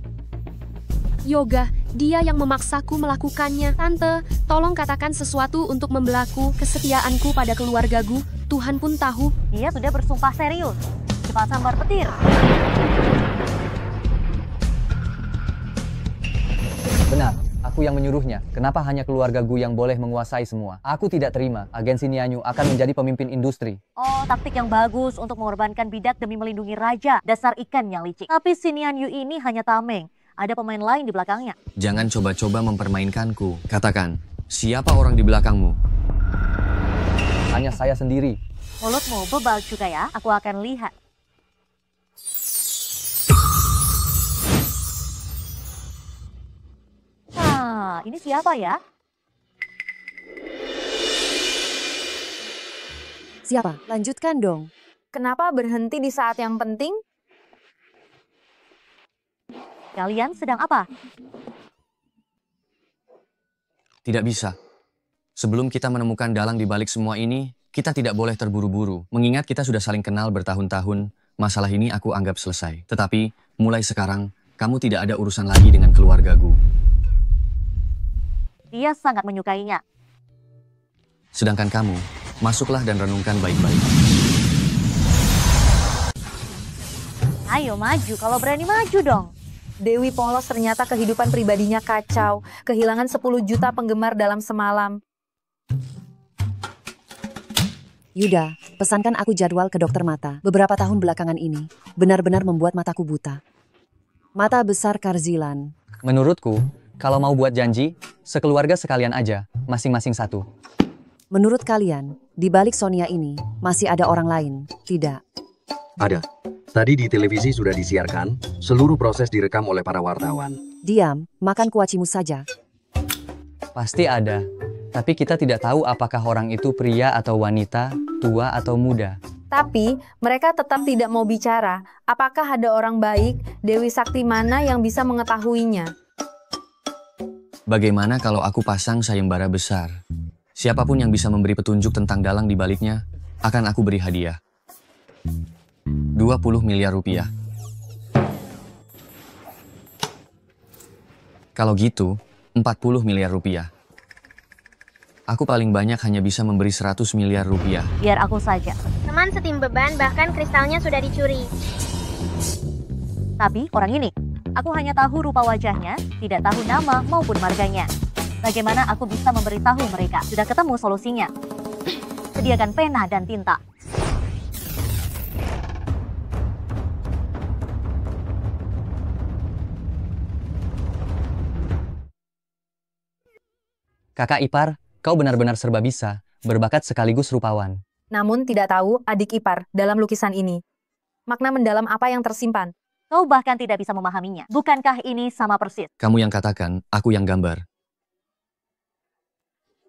Yoga, dia yang memaksaku melakukannya. Tante, tolong katakan sesuatu untuk membelaku kesetiaanku pada keluarga Gu. Tuhan pun tahu. Dia sudah bersumpah serius. Cepat sambar petir. Benar, aku yang menyuruhnya. Kenapa hanya keluarga Gu yang boleh menguasai semua? Aku tidak terima. Agensi Nianyu akan menjadi pemimpin industri. Oh, taktik yang bagus untuk mengorbankan bidak demi melindungi raja. Dasar ikan yang licik. Tapi si Nianyu ini hanya tameng. Ada pemain lain di belakangnya. Jangan coba-coba mempermainkanku. Katakan, siapa orang di belakangmu? Hanya saya sendiri. Mulutmu bebal juga ya, aku akan lihat. Nah, ini siapa ya? Siapa? Lanjutkan dong. Kenapa berhenti di saat yang penting? Kalian sedang apa? Tidak bisa. Sebelum kita menemukan dalang di balik semua ini, kita tidak boleh terburu-buru. Mengingat kita sudah saling kenal bertahun-tahun, masalah ini aku anggap selesai. Tetapi, mulai sekarang, kamu tidak ada urusan lagi dengan keluarga Gu. Dia sangat menyukainya. Sedangkan kamu, masuklah dan renungkan baik-baik. Ayo maju, kalau berani maju dong. Dewi Polos ternyata kehidupan pribadinya kacau. Kehilangan 10 juta penggemar dalam semalam. Yuda, pesankan aku jadwal ke dokter mata. Beberapa tahun belakangan ini, benar-benar membuat mataku buta. Mata besar Karzilan. Menurutku, kalau mau buat janji, sekeluarga sekalian aja, masing-masing satu. Menurut kalian, di balik Sonia ini, masih ada orang lain, tidak? Ada. Tadi di televisi sudah disiarkan, seluruh proses direkam oleh para wartawan. Diam, makan kuacimu saja. Pasti ada, tapi kita tidak tahu apakah orang itu pria atau wanita, tua atau muda. Tapi, mereka tetap tidak mau bicara. Apakah ada orang baik, Dewi Sakti mana yang bisa mengetahuinya? Bagaimana kalau aku pasang sayembara besar? Siapapun yang bisa memberi petunjuk tentang dalang di baliknya, akan aku beri hadiah. 20 miliar rupiah. Kalau gitu, 40 miliar rupiah. Aku paling banyak hanya bisa memberi 100 miliar rupiah. Biar aku saja. Teman setim beban, bahkan kristalnya sudah dicuri. Tapi orang ini, aku hanya tahu rupa wajahnya, tidak tahu nama maupun marganya. Bagaimana aku bisa memberitahu mereka? Sudah ketemu solusinya. Sediakan pena dan tinta. Kakak ipar, kau benar-benar serba bisa, berbakat sekaligus rupawan. Namun tidak tahu adik ipar dalam lukisan ini. Makna mendalam apa yang tersimpan? Kau bahkan tidak bisa memahaminya. Bukankah ini sama persis? Kamu yang katakan, aku yang gambar.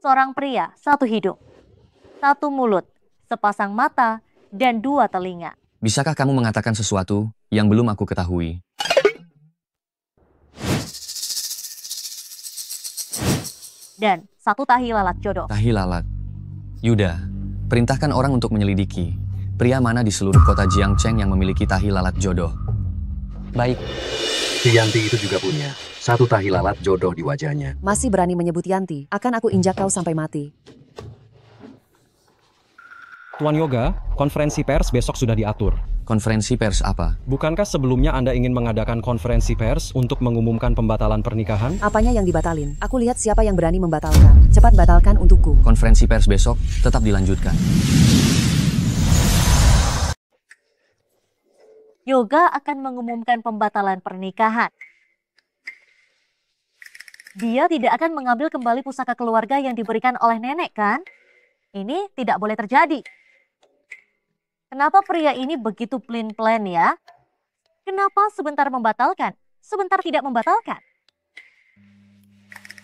Seorang pria, satu hidung, satu mulut, sepasang mata, dan 2 telinga. Bisakah kamu mengatakan sesuatu yang belum aku ketahui? Dan 1 tahi lalat jodoh. Tahi lalat. Yuda, perintahkan orang untuk menyelidiki. Pria mana di seluruh kota Jiangcheng yang memiliki tahi lalat jodoh? Baik. Yanti itu juga punya 1 tahi lalat jodoh di wajahnya. Masih berani menyebut Yanti, akan aku injak kau sampai mati. Tuan Yoga, konferensi pers besok sudah diatur. Konferensi pers apa? Bukankah sebelumnya Anda ingin mengadakan konferensi pers untuk mengumumkan pembatalan pernikahan? Apanya yang dibatalin? Aku lihat siapa yang berani membatalkan. Cepat batalkan untukku. Konferensi pers besok tetap dilanjutkan. Yoga akan mengumumkan pembatalan pernikahan. Dia tidak akan mengambil kembali pusaka keluarga yang diberikan oleh nenek, kan? Ini tidak boleh terjadi. Kenapa pria ini begitu plan ya? Kenapa sebentar membatalkan, sebentar tidak membatalkan?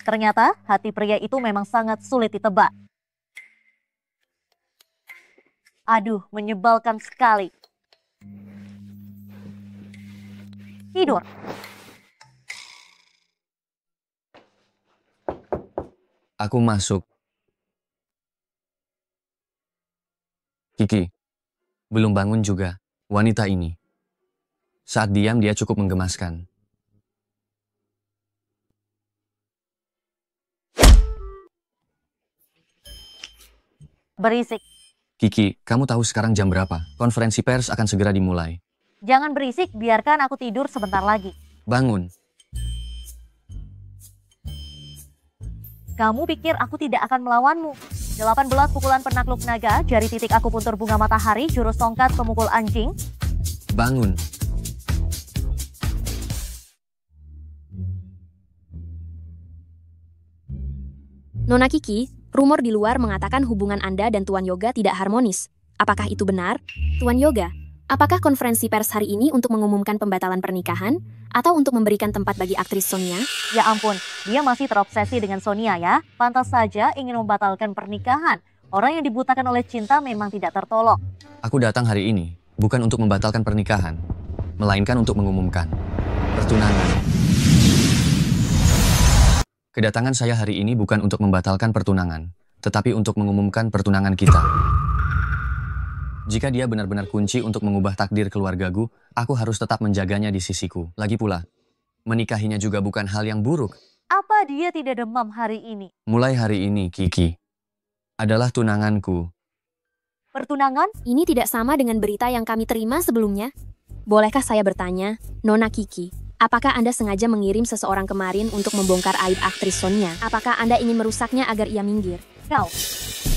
Ternyata hati pria itu memang sangat sulit ditebak. Aduh, menyebalkan sekali. Tidur. Aku masuk. Kiki. Belum bangun juga, wanita ini. Saat diam dia cukup menggemaskan. Berisik. Kiki, kamu tahu sekarang jam berapa? Konferensi pers akan segera dimulai. Jangan berisik, biarkan aku tidur sebentar lagi. Bangun. Kamu pikir aku tidak akan melawanmu? 18 pukulan penakluk naga, jari titik akupuntur bunga matahari, jurus tongkat pemukul anjing. Bangun. Nona Kiki, rumor di luar mengatakan hubungan Anda dan Tuan Yoga tidak harmonis. Apakah itu benar? Tuan Yoga, apakah konferensi pers hari ini untuk mengumumkan pembatalan pernikahan? Atau untuk memberikan tempat bagi aktris Sonia? Ya ampun, dia masih terobsesi dengan Sonia ya. Pantas saja ingin membatalkan pernikahan. Orang yang dibutakan oleh cinta memang tidak tertolong. Aku datang hari ini bukan untuk membatalkan pernikahan, melainkan untuk mengumumkan pertunangan. Kedatangan saya hari ini bukan untuk membatalkan pertunangan, tetapi untuk mengumumkan pertunangan kita. Jika dia benar-benar kunci untuk mengubah takdir keluargaku, aku harus tetap menjaganya di sisiku. Lagi pula, menikahinya juga bukan hal yang buruk. Apa dia tidak demam hari ini? Mulai hari ini, Kiki adalah tunanganku. Pertunangan? Ini tidak sama dengan berita yang kami terima sebelumnya. Bolehkah saya bertanya, Nona Kiki, apakah Anda sengaja mengirim seseorang kemarin untuk membongkar aib aktris Sonia? Apakah Anda ingin merusaknya agar ia minggir? Kau.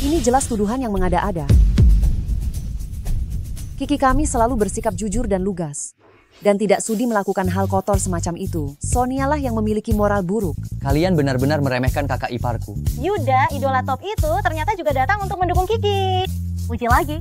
Ini jelas tuduhan yang mengada-ada. Kiki kami selalu bersikap jujur dan lugas. Dan tidak sudi melakukan hal kotor semacam itu. Sonialah yang memiliki moral buruk. Kalian benar-benar meremehkan kakak iparku. Yuda, idola top itu ternyata juga datang untuk mendukung Kiki. Uji lagi.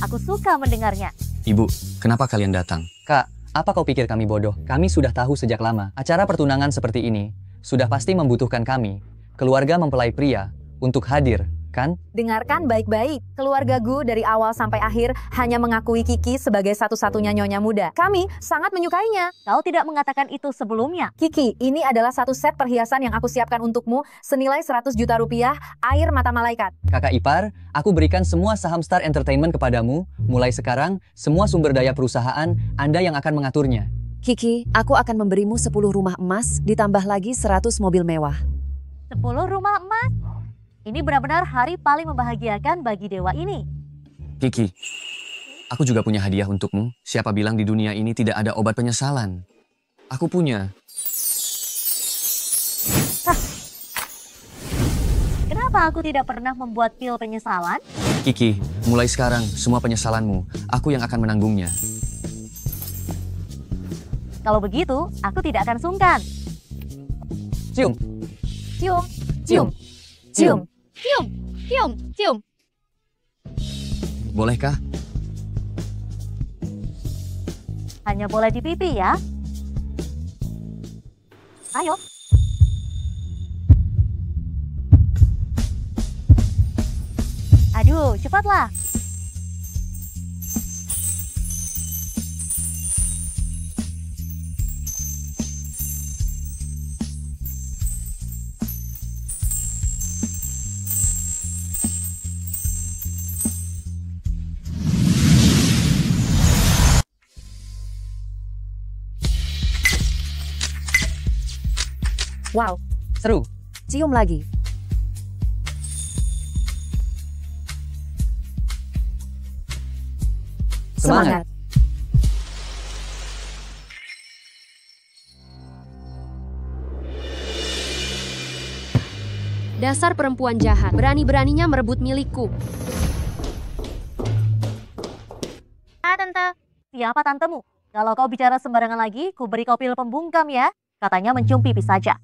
Aku suka mendengarnya. Ibu, kenapa kalian datang? Kak, apa kau pikir kami bodoh? Kami sudah tahu sejak lama. Acara pertunangan seperti ini sudah pasti membutuhkan kami, keluarga mempelai pria, untuk hadir. Kan? Dengarkan baik-baik, keluarga Gu dari awal sampai akhir hanya mengakui Kiki sebagai satu-satunya nyonya muda. Kami sangat menyukainya. Kau tidak mengatakan itu sebelumnya. Kiki, ini adalah satu set perhiasan yang aku siapkan untukmu senilai 100 juta rupiah, air mata malaikat. Kakak ipar, aku berikan semua saham Star Entertainment kepadamu. Mulai sekarang, semua sumber daya perusahaan Anda yang akan mengaturnya. Kiki, aku akan memberimu 10 rumah emas, ditambah lagi 100 mobil mewah. 10 rumah emas? Ini benar-benar hari paling membahagiakan bagi dewa ini. Kiki, aku juga punya hadiah untukmu. Siapa bilang di dunia ini tidak ada obat penyesalan? Aku punya. Hah. Kenapa aku tidak pernah membuat pil penyesalan? Kiki, mulai sekarang semua penyesalanmu, aku yang akan menanggungnya. Kalau begitu, aku tidak akan sungkan. Cium. Cium. Cium. Cium. Cium, cium, cium. Bolehkah? Hanya boleh di pipi ya. Ayo. Aduh, cepatlah. Wow, seru. Cium lagi. Semangat. Dasar perempuan jahat, berani-beraninya merebut milikku. Tante. Siapa tantemu? Kalau kau bicara sembarangan lagi, ku beri kau pil pembungkam ya. Katanya mencium pipi saja.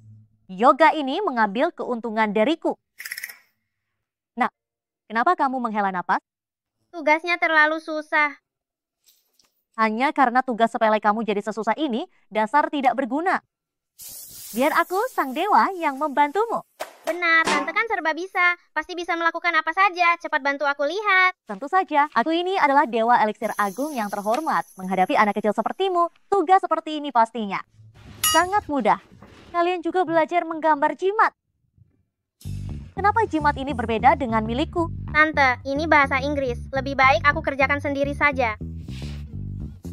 Yoga ini mengambil keuntungan dariku. Nah, kenapa kamu menghela napas? Tugasnya terlalu susah. Hanya karena tugas sepele kamu jadi sesusah ini, dasar tidak berguna. Biar aku, sang dewa, yang membantumu. Benar, Tante kan serba bisa. Pasti bisa melakukan apa saja. Cepat bantu aku lihat. Tentu saja, aku ini adalah dewa eliksir agung yang terhormat. Menghadapi anak kecil sepertimu, tugas seperti ini pastinya sangat mudah. Kalian juga belajar menggambar jimat. Kenapa jimat ini berbeda dengan milikku? Tante, ini bahasa Inggris. Lebih baik aku kerjakan sendiri saja.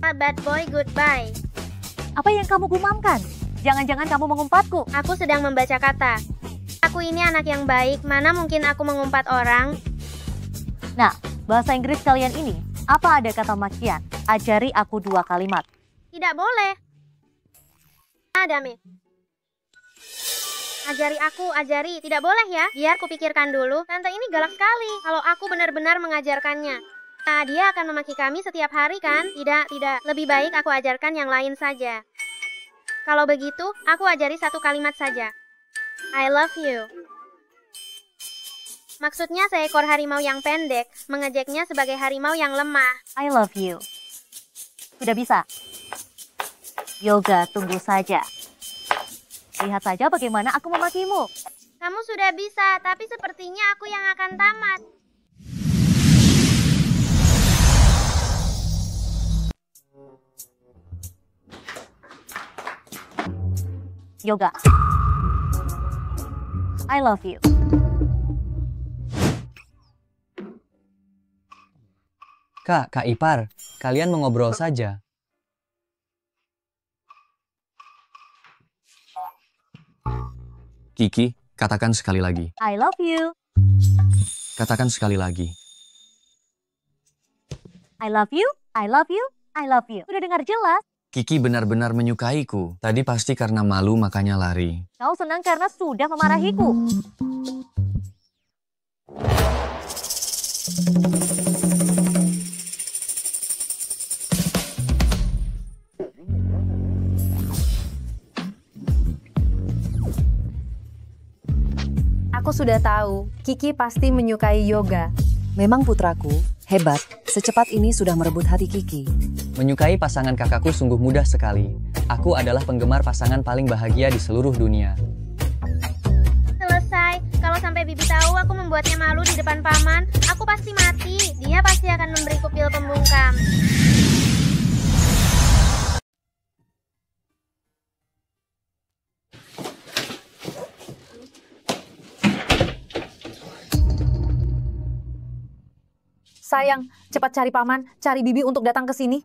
Bad boy, goodbye. Apa yang kamu gumamkan? Jangan-jangan kamu mengumpatku. Aku sedang membaca kata. Aku ini anak yang baik, mana mungkin aku mengumpat orang? Nah, bahasa Inggris kalian ini, apa ada kata makian? Ajari aku 2 kalimat. Tidak boleh. Adame. Ajari. Tidak boleh ya. Biar kupikirkan dulu. Tante ini galak sekali. Kalau aku benar-benar mengajarkannya. Nah, dia akan memaki kami setiap hari kan? Tidak. Lebih baik aku ajarkan yang lain saja. Kalau begitu, aku ajari 1 kalimat saja. I love you. Maksudnya seekor harimau yang pendek, mengejeknya sebagai harimau yang lemah. I love you. Sudah bisa. Yoga, tunggu saja. Lihat saja bagaimana aku memakimu. Kamu sudah bisa, tapi sepertinya aku yang akan tamat. Yoga. I love you. Kak Ipar, kalian mengobrol saja. Kiki, katakan sekali lagi. I love you. Katakan sekali lagi. I love you. I love you. I love you. Udah dengar jelas? Kiki benar-benar menyukaiku. Tadi pasti karena malu makanya lari. Kau senang karena sudah memarahiku. Aku sudah tahu, Kiki pasti menyukai Yoga. Memang putraku, hebat. Secepat ini sudah merebut hati Kiki. Menyukai pasangan kakakku sungguh mudah sekali. Aku adalah penggemar pasangan paling bahagia di seluruh dunia. Selesai. Kalau sampai Bibi tahu aku membuatnya malu di depan paman, aku pasti mati. Dia pasti akan memberiku pil pembungkam. Sayang, cepat cari paman, cari Bibi untuk datang ke sini.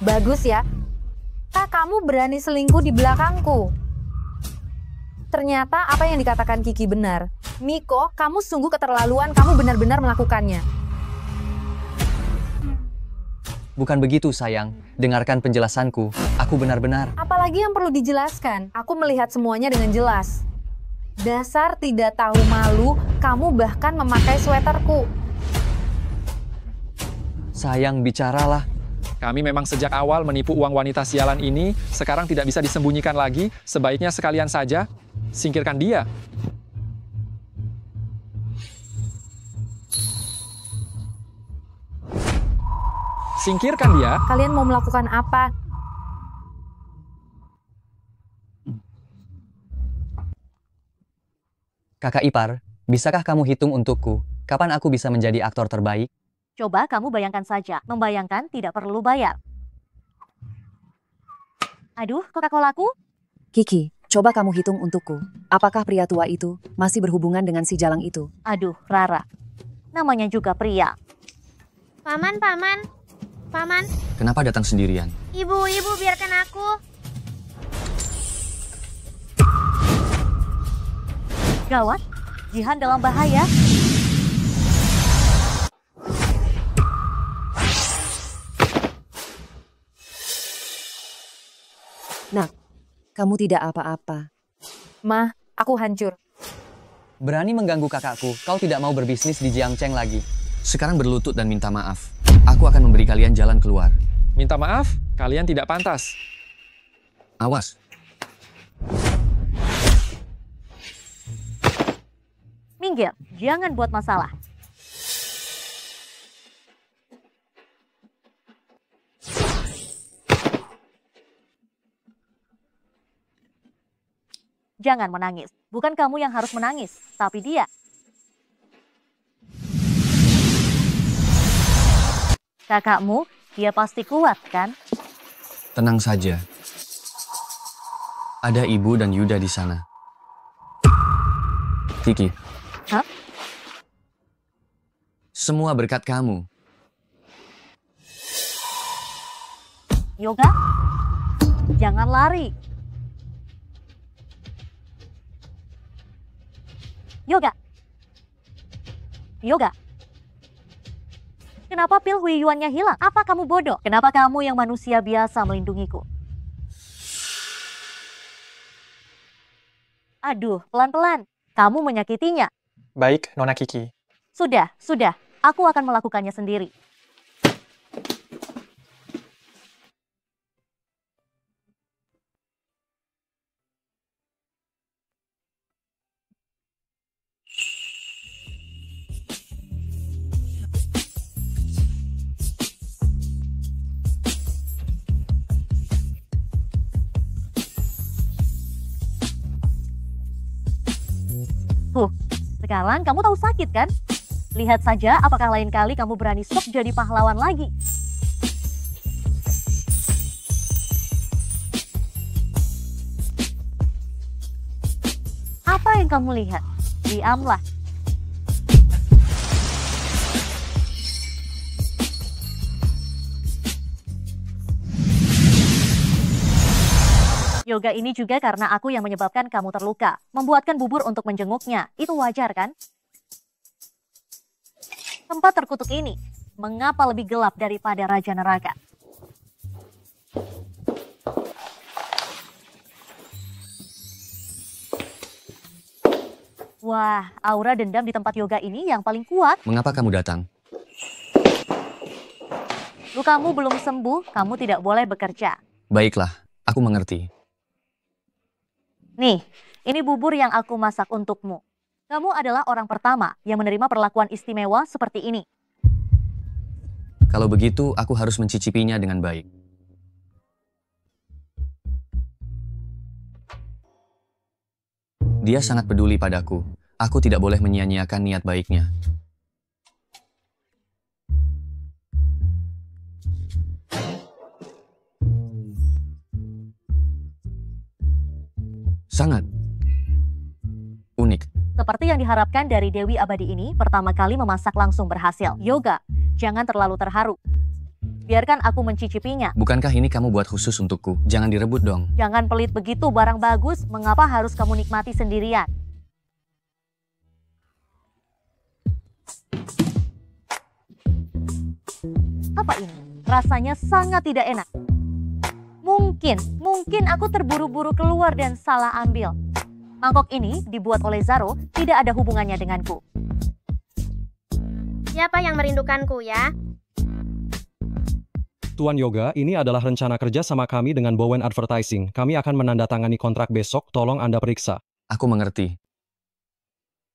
Bagus ya. Kamu berani selingkuh di belakangku. Ternyata apa yang dikatakan Kiki benar. Miko, kamu sungguh keterlaluan, kamu benar-benar melakukannya. Bukan begitu, sayang. Dengarkan penjelasanku. Aku benar-benar... Apalagi yang perlu dijelaskan? Aku melihat semuanya dengan jelas. Dasar tidak tahu malu, kamu bahkan memakai sweaterku. Sayang, bicaralah. Kami memang sejak awal menipu uang wanita sialan ini, sekarang tidak bisa disembunyikan lagi, sebaiknya sekalian saja singkirkan dia. Singkirkan dia. Kalian mau melakukan apa? Kakak Ipar, bisakah kamu hitung untukku? Kapan aku bisa menjadi aktor terbaik? Coba kamu bayangkan saja. Membayangkan tidak perlu bayar. Aduh, Coca-Colaku. Kiki, coba kamu hitung untukku. Apakah pria tua itu masih berhubungan dengan si Jalang itu? Aduh, Rara. Namanya juga pria. Paman. Paman. Kenapa datang sendirian? Ibu, biarkan aku. Gawat, Jihan dalam bahaya. Nak, kamu tidak apa-apa. Ma, aku hancur. Berani mengganggu kakakku, kau tidak mau berbisnis di Jiangcheng lagi. Sekarang berlutut dan minta maaf. Aku akan memberi kalian jalan keluar. Minta maaf, kalian tidak pantas. Awas. Minggir, jangan buat masalah. Jangan menangis. Bukan kamu yang harus menangis, tapi dia. Kakakmu, dia pasti kuat, kan? Tenang saja. Ada Ibu dan Yuda di sana. Kiki. Hah? Semua berkat kamu. Yoga, jangan lari. Yoga. Kenapa pil Hui Yuannya hilang? Apa kamu bodoh? Kenapa kamu yang manusia biasa melindungiku? Aduh, pelan-pelan. Kamu menyakitinya. Baik, Nona Kiki. Sudah. Aku akan melakukannya sendiri. Sekarang kamu tahu sakit kan? Lihat saja apakah lain kali kamu berani sok jadi pahlawan lagi. Apa yang kamu lihat? Diamlah. Yoga ini juga karena aku yang menyebabkan kamu terluka. Membuatkan bubur untuk menjenguknya. Itu wajar kan? Tempat terkutuk ini, mengapa lebih gelap daripada Raja Neraka? Wah, aura dendam di tempat yoga ini yang paling kuat. Mengapa kamu datang? Lukamu belum sembuh, kamu tidak boleh bekerja. Baiklah, aku mengerti. Nih, ini bubur yang aku masak untukmu. Kamu adalah orang pertama yang menerima perlakuan istimewa seperti ini. Kalau begitu, aku harus mencicipinya dengan baik. Dia sangat peduli padaku. Aku tidak boleh menyia-nyiakan niat baiknya. Sangat unik. Seperti yang diharapkan dari Dewi Abadi ini, pertama kali memasak langsung berhasil. Yoga, jangan terlalu terharu. Biarkan aku mencicipinya. Bukankah ini kamu buat khusus untukku? Jangan direbut dong. Jangan pelit begitu, barang bagus. Mengapa harus kamu nikmati sendirian? Apa ini? Rasanya sangat tidak enak. Mungkin aku terburu-buru keluar dan salah ambil. Mangkok ini dibuat oleh Zaro, tidak ada hubungannya denganku. Siapa yang merindukanku ya? Tuan Yoga, ini adalah rencana kerja sama kami dengan Bowen Advertising. Kami akan menandatangani kontrak besok, tolong Anda periksa. Aku mengerti.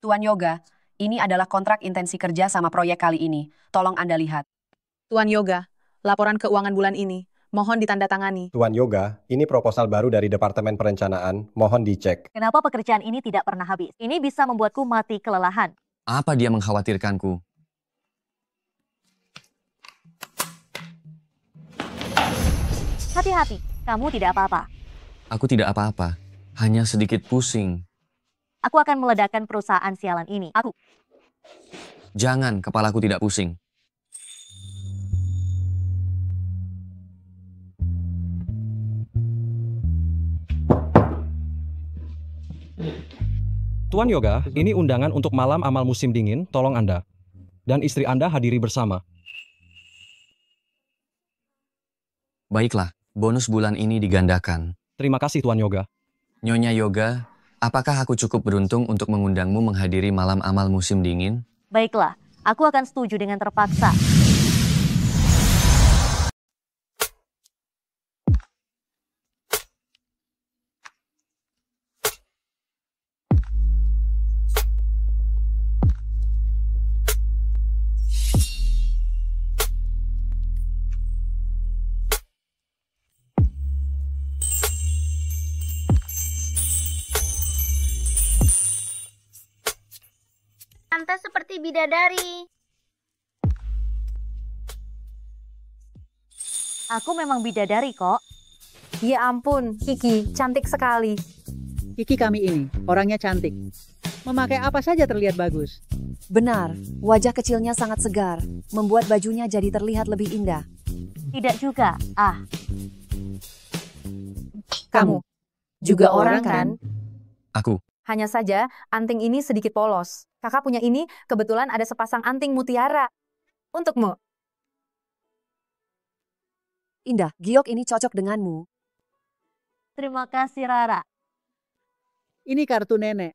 Tuan Yoga, ini adalah kontrak intensi kerja sama proyek kali ini. Tolong Anda lihat. Tuan Yoga, laporan keuangan bulan ini. Mohon ditandatangani. Tuan Yoga, ini proposal baru dari Departemen Perencanaan. Mohon dicek. Kenapa pekerjaan ini tidak pernah habis? Ini bisa membuatku mati kelelahan. Apa dia mengkhawatirkanku? Hati-hati, kamu tidak apa-apa. Aku tidak apa-apa. Hanya sedikit pusing. Aku akan meledakkan perusahaan sialan ini. Jangan, kepalaku tidak pusing. Tuan Yoga, ini undangan untuk malam amal musim dingin, tolong Anda. Dan istri Anda hadiri bersama. Baiklah, bonus bulan ini digandakan. Terima kasih Tuan Yoga. Nyonya Yoga, apakah aku cukup beruntung untuk mengundangmu menghadiri malam amal musim dingin? Baiklah, aku akan setuju dengan terpaksa. Tante seperti bidadari. Aku memang bidadari kok. Ya ampun, Kiki, cantik sekali. Kiki kami ini, orangnya cantik. Memakai apa saja terlihat bagus. Benar, wajah kecilnya sangat segar, membuat bajunya jadi terlihat lebih indah. Tidak juga, Kamu juga orang kan? Aku. Hanya saja, anting ini sedikit polos. Kakak punya ini, kebetulan ada sepasang anting mutiara. Untukmu. Indah, giok ini cocok denganmu. Terima kasih, Rara. Ini kartu nenek.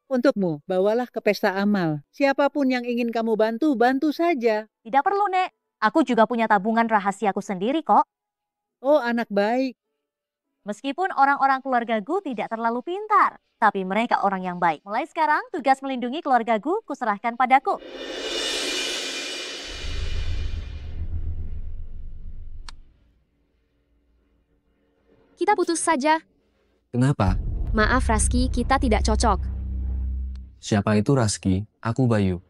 Untukmu, bawalah ke pesta amal. Siapapun yang ingin kamu bantu, bantu saja. Tidak perlu, Nek. Aku juga punya tabungan rahasiaku sendiri kok. Oh, anak baik. Meskipun orang-orang keluargaku tidak terlalu pintar, tapi mereka orang yang baik. Mulai sekarang, tugas melindungi keluargaku kuserahkan padaku. Kita putus saja. Kenapa? Maaf Raski, kita tidak cocok. Siapa itu Raski? Aku Bayu.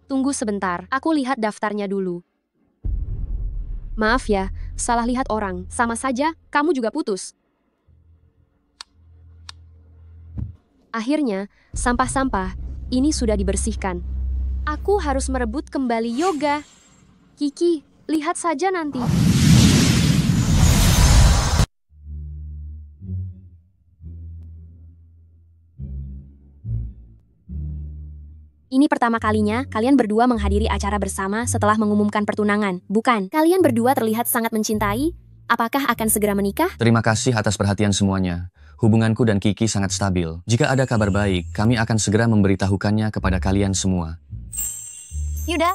Tunggu sebentar, aku lihat daftarnya dulu. Maaf ya, salah lihat orang. Sama saja, kamu juga putus. Akhirnya, sampah-sampah ini sudah dibersihkan. Aku harus merebut kembali Yoga. Kiki, lihat saja nanti. Ini pertama kalinya kalian berdua menghadiri acara bersama setelah mengumumkan pertunangan, bukan? Kalian berdua terlihat sangat mencintai. Apakah akan segera menikah? Terima kasih atas perhatian semuanya. Hubunganku dan Kiki sangat stabil. Jika ada kabar baik, kami akan segera memberitahukannya kepada kalian semua. Yuda,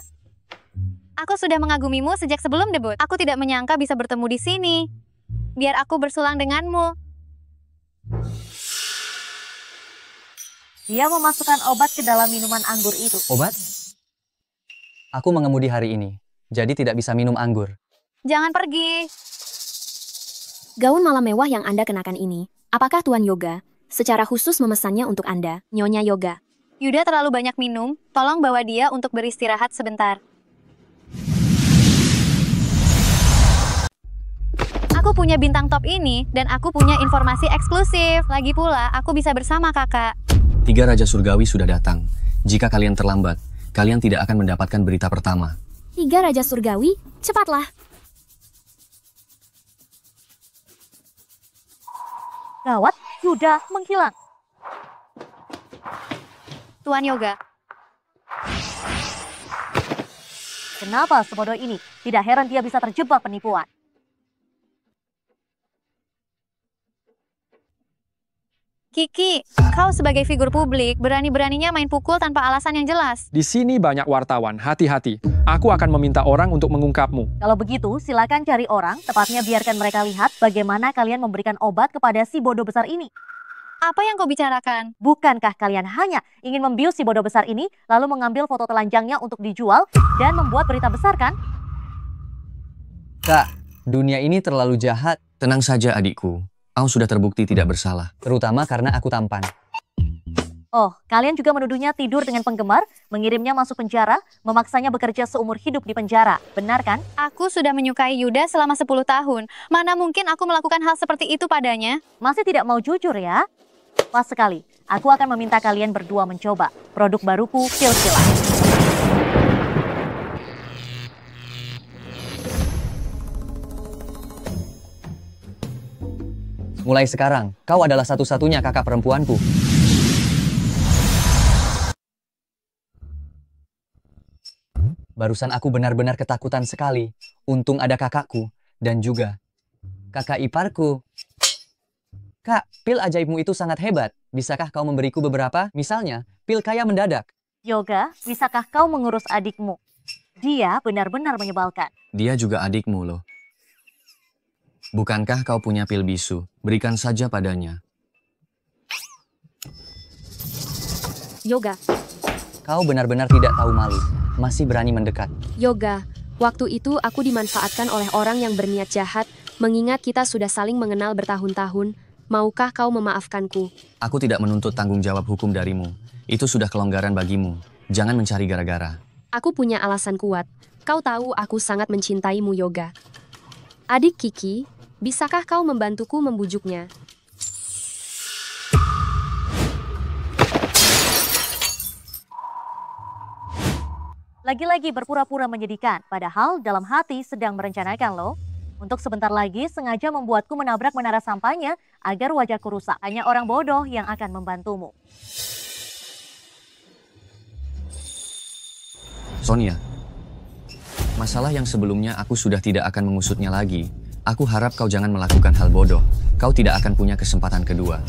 aku sudah mengagumimu sejak sebelum debut. Aku tidak menyangka bisa bertemu di sini. Biar aku bersulang denganmu. Dia memasukkan obat ke dalam minuman anggur itu. Obat? Aku mengemudi hari ini, jadi tidak bisa minum anggur. Jangan pergi. Gaun malam mewah yang Anda kenakan ini, apakah Tuan Yoga secara khusus memesannya untuk Anda, Nyonya Yoga? Yuda terlalu banyak minum, tolong bawa dia untuk beristirahat sebentar. Aku punya bintang top ini, dan aku punya informasi eksklusif. Lagi pula, aku bisa bersama kakak. 3 Raja Surgawi sudah datang. Jika kalian terlambat, kalian tidak akan mendapatkan berita pertama. 3 Raja Surgawi, cepatlah. Gawat, Yuda menghilang. Tuan Yoga. Kenapa sebodoh ini? Tidak heran dia bisa terjebak penipuan. Kiki, kau sebagai figur publik berani-beraninya main pukul tanpa alasan yang jelas. Di sini banyak wartawan, hati-hati. Aku akan meminta orang untuk mengungkapmu. Kalau begitu, silakan cari orang, tepatnya biarkan mereka lihat bagaimana kalian memberikan obat kepada si bodoh besar ini. Apa yang kau bicarakan? Bukankah kalian hanya ingin membius si bodoh besar ini, lalu mengambil foto telanjangnya untuk dijual, dan membuat berita besar kan? Kak, dunia ini terlalu jahat. Tenang saja adikku. Kau sudah terbukti tidak bersalah. Terutama karena aku tampan. Oh, kalian juga menuduhnya tidur dengan penggemar, mengirimnya masuk penjara, memaksanya bekerja seumur hidup di penjara. Benar kan? Aku sudah menyukai Yuda selama 10 tahun. Mana mungkin aku melakukan hal seperti itu padanya? Masih tidak mau jujur ya? Pas sekali. Aku akan meminta kalian berdua mencoba produk baruku, Pilsila. Mulai sekarang, kau adalah satu-satunya kakak perempuanku. Barusan aku benar-benar ketakutan sekali. Untung ada kakakku dan juga kakak iparku. Kak, pil ajaibmu itu sangat hebat. Bisakah kau memberiku beberapa? Misalnya, pil kaya mendadak. Yoga, bisakah kau mengurus adikmu? Dia benar-benar menyebalkan. Dia juga adikmu loh. Bukankah kau punya pil bisu? Berikan saja padanya. Yoga. Kau benar-benar tidak tahu malu. Masih berani mendekat. Yoga, waktu itu aku dimanfaatkan oleh orang yang berniat jahat, mengingat kita sudah saling mengenal bertahun-tahun. Maukah kau memaafkanku? Aku tidak menuntut tanggung jawab hukum darimu. Itu sudah kelonggaran bagimu. Jangan mencari gara-gara. Aku punya alasan kuat. Kau tahu aku sangat mencintaimu, Yoga. Adik Kiki, bisakah kau membantuku membujuknya? Lagi-lagi berpura-pura menyedihkan, padahal dalam hati sedang merencanakan loh. Untuk sebentar lagi sengaja membuatku menabrak menara sampahnya agar wajahku rusak. Hanya orang bodoh yang akan membantumu. Sonia, masalah yang sebelumnya aku sudah tidak akan mengusutnya lagi. Aku harap kau jangan melakukan hal bodoh. Kau tidak akan punya kesempatan kedua.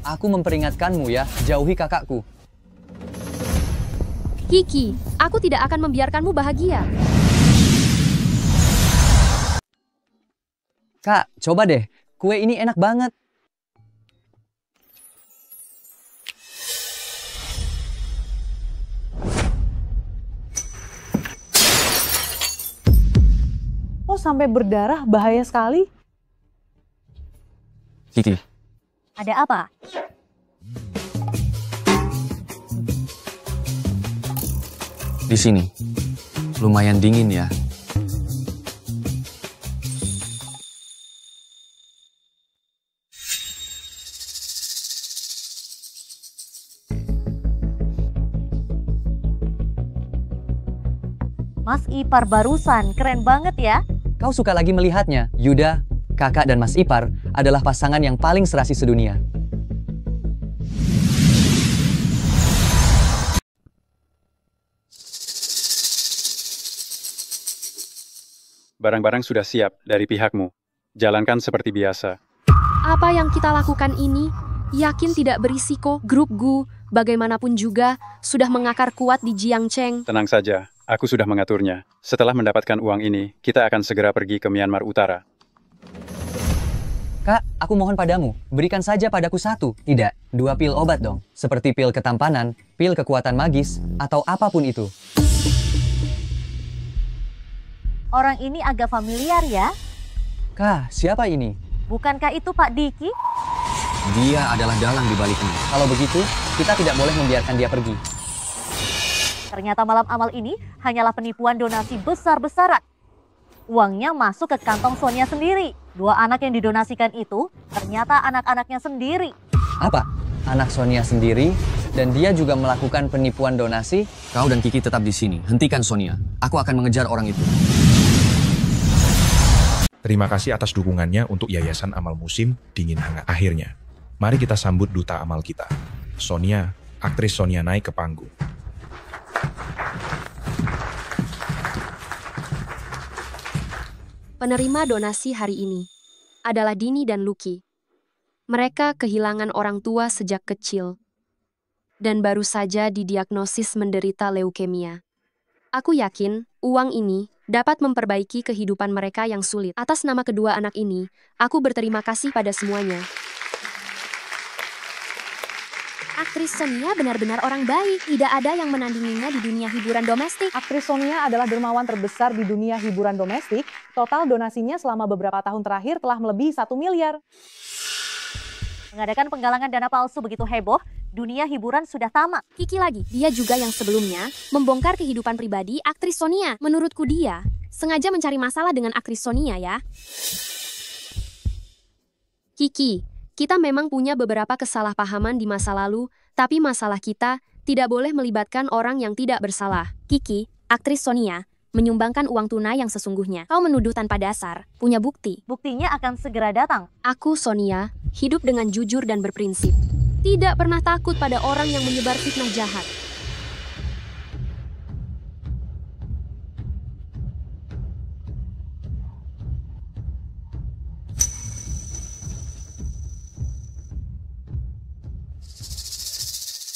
Aku memperingatkanmu ya, jauhi kakakku. Kiki, aku tidak akan membiarkanmu bahagia. Kak, coba deh. Kue ini enak banget. Oh, sampai berdarah, bahaya sekali. Kiki. Ada apa? Di sini. Lumayan dingin ya. Mas Ipar barusan, keren banget ya. Kau suka lagi melihatnya. Yuda, kakak dan Mas Ipar adalah pasangan yang paling serasi sedunia. Barang-barang sudah siap dari pihakmu. Jalankan seperti biasa. Apa yang kita lakukan ini? Yakin tidak berisiko? Grup Gu, bagaimanapun juga, sudah mengakar kuat di Jiangcheng. Tenang saja, aku sudah mengaturnya. Setelah mendapatkan uang ini, kita akan segera pergi ke Myanmar Utara. Kak, aku mohon padamu, berikan saja padaku 1, tidak, 2 pil obat dong. Seperti pil ketampanan, pil kekuatan magis, atau apapun itu. Orang ini agak familiar ya. Kak, siapa ini? Bukankah itu Pak Diki? Dia adalah dalang di balik ini. Kalau begitu, kita tidak boleh membiarkan dia pergi. Ternyata malam amal ini hanyalah penipuan donasi besar-besaran. Uangnya masuk ke kantong Sonia sendiri. 2 anak yang didonasikan itu ternyata anak-anaknya sendiri. Apa? Anak Sonia sendiri? Dan dia juga melakukan penipuan donasi? Kau dan Kiki tetap di sini. Hentikan Sonia. Aku akan mengejar orang itu. Terima kasih atas dukungannya untuk Yayasan Amal Musim Dingin Hangat. Akhirnya, mari kita sambut duta amal kita. Sonia, aktris Sonia naik ke panggung. Penerima donasi hari ini adalah Dini dan Lucky. Mereka kehilangan orang tua sejak kecil dan baru saja didiagnosis menderita leukemia. Aku yakin uang ini dapat memperbaiki kehidupan mereka yang sulit. Atas nama kedua anak ini, aku berterima kasih pada semuanya. Aktris Sonia benar-benar orang baik. Tidak ada yang menandinginya di dunia hiburan domestik. Aktris Sonia adalah dermawan terbesar di dunia hiburan domestik. Total donasinya selama beberapa tahun terakhir telah melebihi 1 miliar. Mengadakan penggalangan dana palsu begitu heboh, dunia hiburan sudah tamak. Kiki lagi, dia juga yang sebelumnya membongkar kehidupan pribadi aktris Sonia. Menurutku dia sengaja mencari masalah dengan aktris Sonia ya. Kiki, kita memang punya beberapa kesalahpahaman di masa lalu, tapi masalah kita tidak boleh melibatkan orang yang tidak bersalah. Kiki, aktris Sonia, menyumbangkan uang tunai yang sesungguhnya. Kau menuduh tanpa dasar, punya bukti. Buktinya akan segera datang. Aku, Sonia, hidup dengan jujur dan berprinsip. tidak pernah takut pada orang yang menyebar fitnah jahat.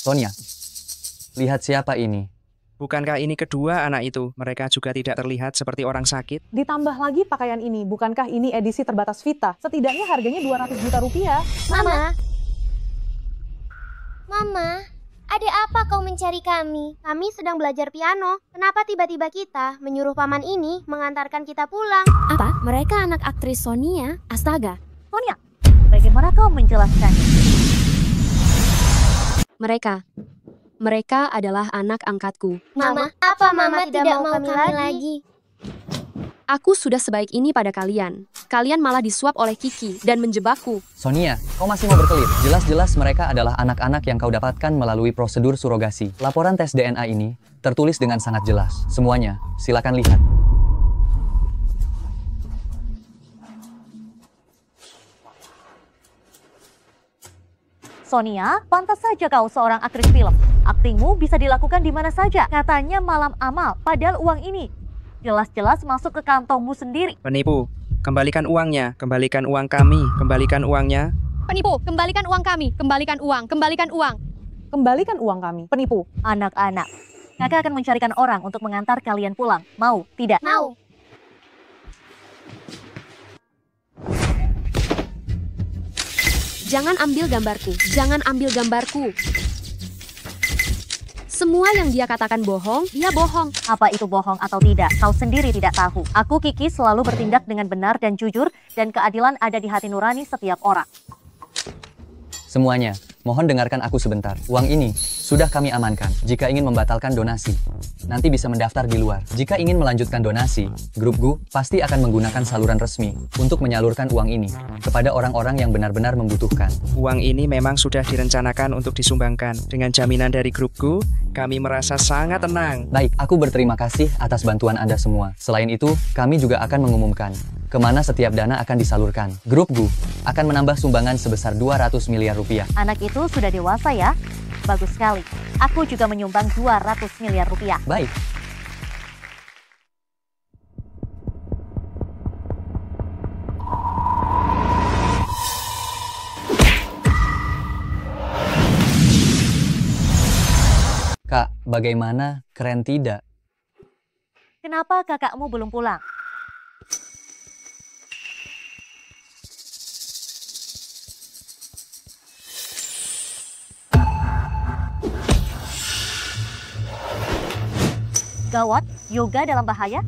Sonia, lihat siapa ini. Bukankah ini kedua anak itu? Mereka juga tidak terlihat seperti orang sakit. Ditambah lagi pakaian ini, bukankah ini edisi terbatas Vita? Setidaknya harganya 200 juta rupiah. Mama. Mama, ada apa kau mencari kami? Kami sedang belajar piano. Kenapa tiba-tiba kita menyuruh paman ini mengantarkan kita pulang? Apa? Mereka anak aktris Sonia? Astaga. Sonia, bagaimana kau menjelaskannya? Mereka adalah anak angkatku. Mama, apa Mama tidak mau kami lagi? Aku sudah sebaik ini pada kalian. Kalian malah disuap oleh Kiki dan menjebakku. Sonia, kau masih mau berkelit? Jelas-jelas mereka adalah anak-anak yang kau dapatkan melalui prosedur surogasi. Laporan tes DNA ini tertulis dengan sangat jelas. Semuanya, silakan lihat. Sonia, pantas saja kau seorang aktris film. Aktingmu bisa dilakukan di mana saja. Katanya malam amal, padahal uang ini jelas-jelas masuk ke kantongmu sendiri. Penipu, kembalikan uangnya, kembalikan uang kami, kembalikan uangnya. Penipu, kembalikan uang kami, kembalikan uang, kembalikan uang. Kembalikan uang kami, penipu. Anak-anak, kakak akan mencarikan orang untuk mengantar kalian pulang. Mau, tidak? Mau. Jangan ambil gambarku, jangan ambil gambarku. Semua yang dia katakan bohong, dia bohong. Apa itu bohong atau tidak, kau sendiri tidak tahu. Aku, Kiki, selalu bertindak dengan benar dan jujur, dan keadilan ada di hati nurani setiap orang. Semuanya, mohon dengarkan aku sebentar. Uang ini sudah kami amankan. Jika ingin membatalkan donasi, nanti bisa mendaftar di luar. Jika ingin melanjutkan donasi, grup GU pasti akan menggunakan saluran resmi untuk menyalurkan uang ini kepada orang-orang yang benar-benar membutuhkan. Uang ini memang sudah direncanakan untuk disumbangkan. Dengan jaminan dari grup GU, kami merasa sangat tenang. Baik, aku berterima kasih atas bantuan Anda semua. Selain itu, kami juga akan mengumumkan kemana setiap dana akan disalurkan. Grup GU akan menambah sumbangan sebesar 200 miliar rupiah. Anak itu sudah dewasa ya? Bagus sekali. Aku juga menyumbang 200 miliar rupiah. Baik. Kak, bagaimana? Keren tidak? Kenapa kakakmu belum pulang? Gawat, Yoga dalam bahaya?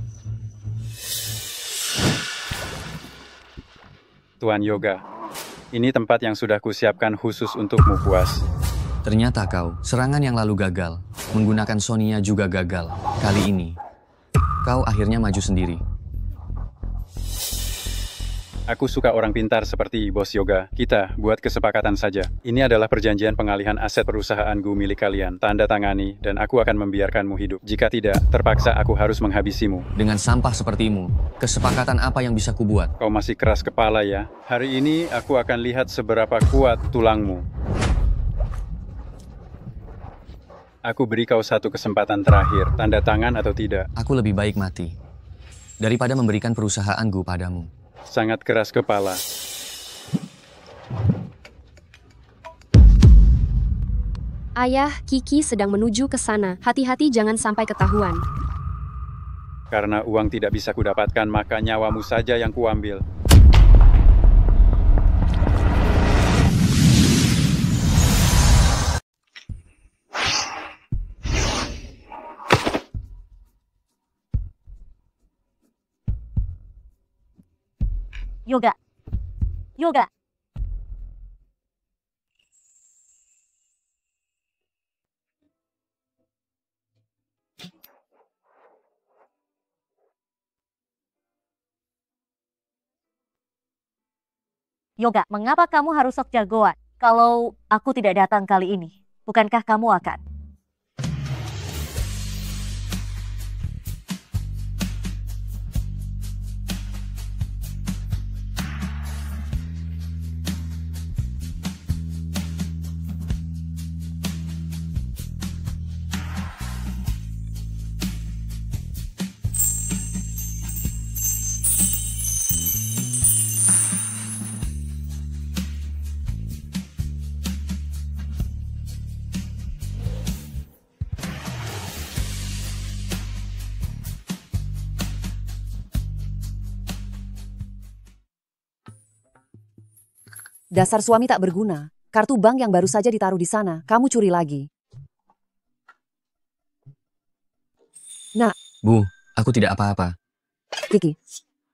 Tuan Yoga, ini tempat yang sudah kusiapkan khusus untukmu, puas. Ternyata kau, serangan yang lalu gagal. Menggunakan Sonia juga gagal. Kali ini, kau akhirnya maju sendiri. Aku suka orang pintar seperti Bos Yoga. Kita buat kesepakatan saja. Ini adalah perjanjian pengalihan aset perusahaan GU milik kalian. Tanda tangani, dan aku akan membiarkanmu hidup. Jika tidak, terpaksa aku harus menghabisimu. Dengan sampah sepertimu, kesepakatan apa yang bisa kubuat? Kau masih keras kepala ya. Hari ini aku akan lihat seberapa kuat tulangmu. Aku beri kau satu kesempatan terakhir. Tanda tangan atau tidak? Aku lebih baik mati daripada memberikan perusahaan GU padamu. Sangat keras kepala. Ayah, Kiki sedang menuju ke sana. Hati-hati jangan sampai ketahuan. Karena uang tidak bisa kudapatkan, maka nyawamu saja yang kuambil. Yoga. Yoga. Yoga, mengapa kamu harus sok jagoan? Kalau aku tidak datang kali ini, bukankah kamu akan? Dasar suami tak berguna. Kartu bank yang baru saja ditaruh di sana, kamu curi lagi. Nak. Bu, aku tidak apa-apa. Kiki,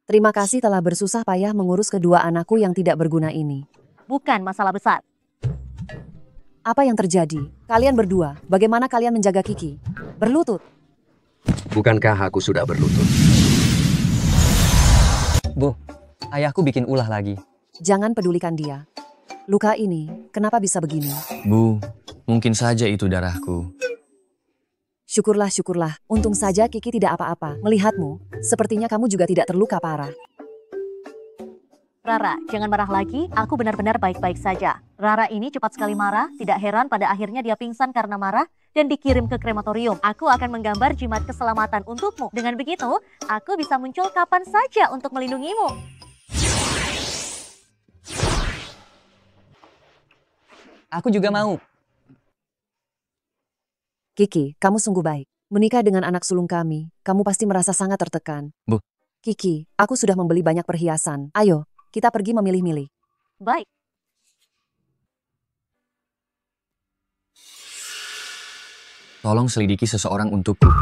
terima kasih telah bersusah payah mengurus kedua anakku yang tidak berguna ini. Bukan masalah besar. Apa yang terjadi? Kalian berdua, bagaimana kalian menjaga Kiki? Berlutut. Bukankah aku sudah berlutut? Bu, ayahku bikin ulah lagi. Jangan pedulikan dia. Luka ini, kenapa bisa begini? Bu, mungkin saja itu darahku. Syukurlah, syukurlah. Untung saja Kiki tidak apa-apa. Melihatmu, sepertinya kamu juga tidak terluka parah. Rara, jangan marah lagi. Aku benar-benar baik-baik saja. Rara ini cepat sekali marah. Tidak heran pada akhirnya dia pingsan karena marah dan dikirim ke krematorium. Aku akan menggambar jimat keselamatan untukmu. Dengan begitu, aku bisa muncul kapan saja untuk melindungimu. Aku juga mau. Kiki, kamu sungguh baik. Menikah dengan anak sulung kami, kamu pasti merasa sangat tertekan. Bu. Kiki, aku sudah membeli banyak perhiasan. Ayo, kita pergi memilih-milih. Baik. Tolong selidiki seseorang untukku.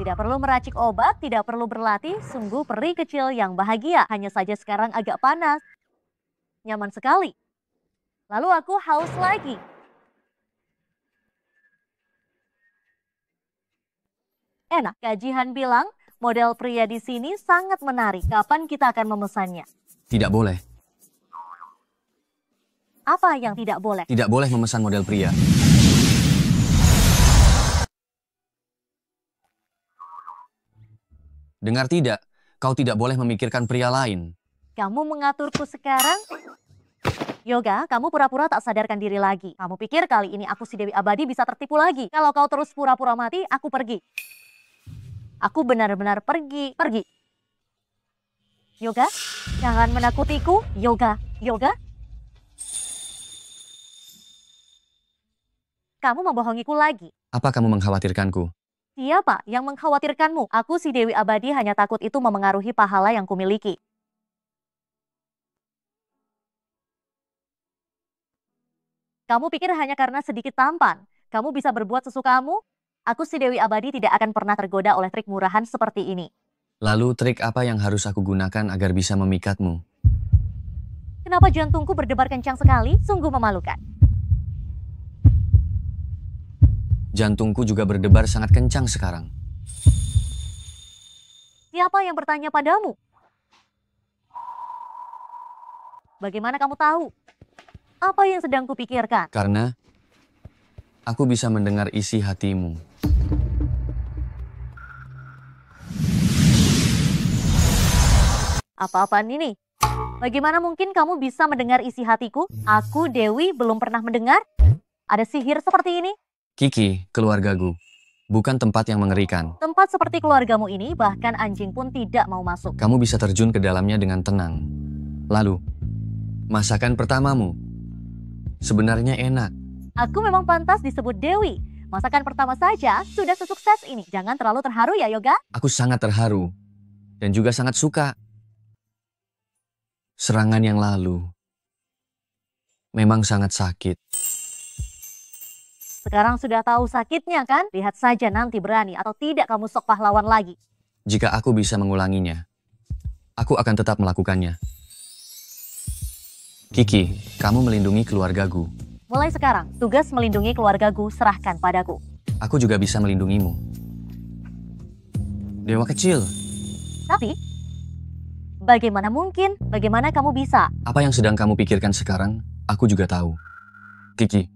Tidak perlu meracik obat, tidak perlu berlatih, sungguh peri kecil yang bahagia. Hanya saja sekarang agak panas. Nyaman sekali. Lalu aku haus lagi. Enak, Kak Jihan bilang model pria di sini sangat menarik. Kapan kita akan memesannya? Tidak boleh. Apa yang tidak boleh? Tidak boleh memesan model pria. Dengar tidak, kau tidak boleh memikirkan pria lain. Kamu mengaturku sekarang? Yoga, kamu pura-pura tak sadarkan diri lagi. Kamu pikir kali ini aku si Dewi Abadi bisa tertipu lagi? Kalau kau terus pura-pura mati, aku pergi. Aku benar-benar pergi. Yoga, jangan menakutiku. Yoga. Kamu membohongiku lagi. Apa kamu mengkhawatirkanku? Siapa yang mengkhawatirkanmu? Aku si Dewi Abadi hanya takut itu memengaruhi pahala yang kumiliki. Kamu pikir hanya karena sedikit tampan, kamu bisa berbuat sesukamu? Aku si Dewi Abadi tidak akan pernah tergoda oleh trik murahan seperti ini. Lalu trik apa yang harus aku gunakan agar bisa memikatmu? Kenapa jantungku berdebar kencang sekali? Sungguh memalukan. Jantungku juga berdebar sangat kencang sekarang. Siapa yang bertanya padamu? Bagaimana kamu tahu? Apa yang sedang kupikirkan? Karena aku bisa mendengar isi hatimu. Apa-apaan ini? Bagaimana mungkin kamu bisa mendengar isi hatiku? Aku, Dewi, belum pernah mendengar. Ada sihir seperti ini? Kiki, keluargaku. Bukan tempat yang mengerikan. Tempat seperti keluargamu ini, bahkan anjing pun tidak mau masuk. Kamu bisa terjun ke dalamnya dengan tenang. Lalu, masakan pertamamu sebenarnya enak. Aku memang pantas disebut Dewi. Masakan pertama saja sudah sesukses ini. Jangan terlalu terharu ya, Yoga. Aku sangat terharu dan juga sangat suka. Serangan yang lalu memang sangat sakit. Sekarang sudah tahu sakitnya kan? Lihat saja nanti berani atau tidak kamu sok pahlawan lagi. Jika aku bisa mengulanginya, aku akan tetap melakukannya. Kiki, kamu melindungi keluargaku. Mulai sekarang, tugas melindungi keluargaku serahkan padaku. Aku juga bisa melindungimu. Dewa kecil. Tapi, bagaimana mungkin? Bagaimana kamu bisa? Apa yang sedang kamu pikirkan sekarang, aku juga tahu. Kiki,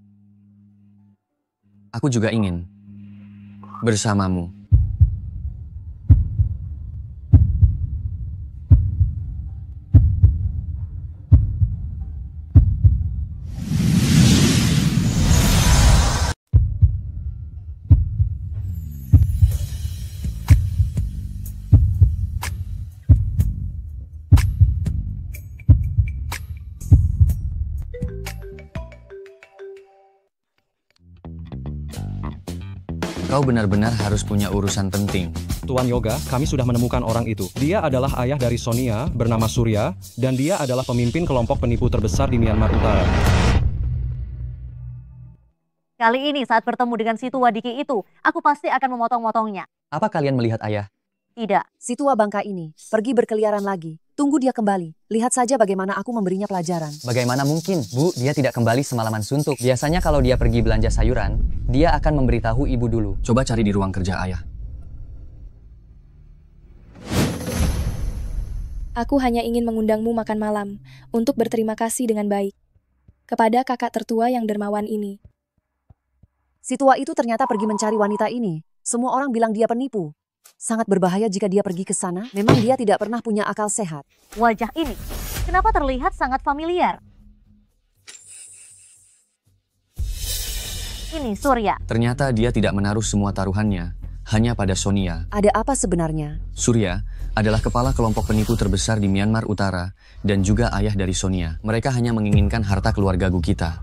aku juga ingin bersamamu. Kau benar-benar harus punya urusan penting. Tuan Yoga, kami sudah menemukan orang itu. Dia adalah ayah dari Sonia, bernama Surya, dan dia adalah pemimpin kelompok penipu terbesar di Myanmar Utara. Kali ini saat bertemu dengan si tua Diki itu, aku pasti akan memotong-motongnya. Apa kalian melihat ayah? Tidak. Si tua bangka ini pergi berkeliaran lagi. Tunggu dia kembali. Lihat saja bagaimana aku memberinya pelajaran. Bagaimana mungkin, Bu? Dia tidak kembali semalaman suntuk. Biasanya kalau dia pergi belanja sayuran, dia akan memberitahu ibu dulu. Coba cari di ruang kerja ayah. Aku hanya ingin mengundangmu makan malam, untuk berterima kasih dengan baik. Kepada kakak tertua yang dermawan ini. Si tua itu ternyata pergi mencari wanita ini. Semua orang bilang dia penipu. Sangat berbahaya jika dia pergi ke sana. Memang dia tidak pernah punya akal sehat. Wajah ini, kenapa terlihat sangat familiar? Ini Surya. Ternyata dia tidak menaruh semua taruhannya hanya pada Sonia. Ada apa sebenarnya? Surya adalah kepala kelompok penipu terbesar di Myanmar Utara dan juga ayah dari Sonia. Mereka hanya menginginkan harta keluarga Gu kita.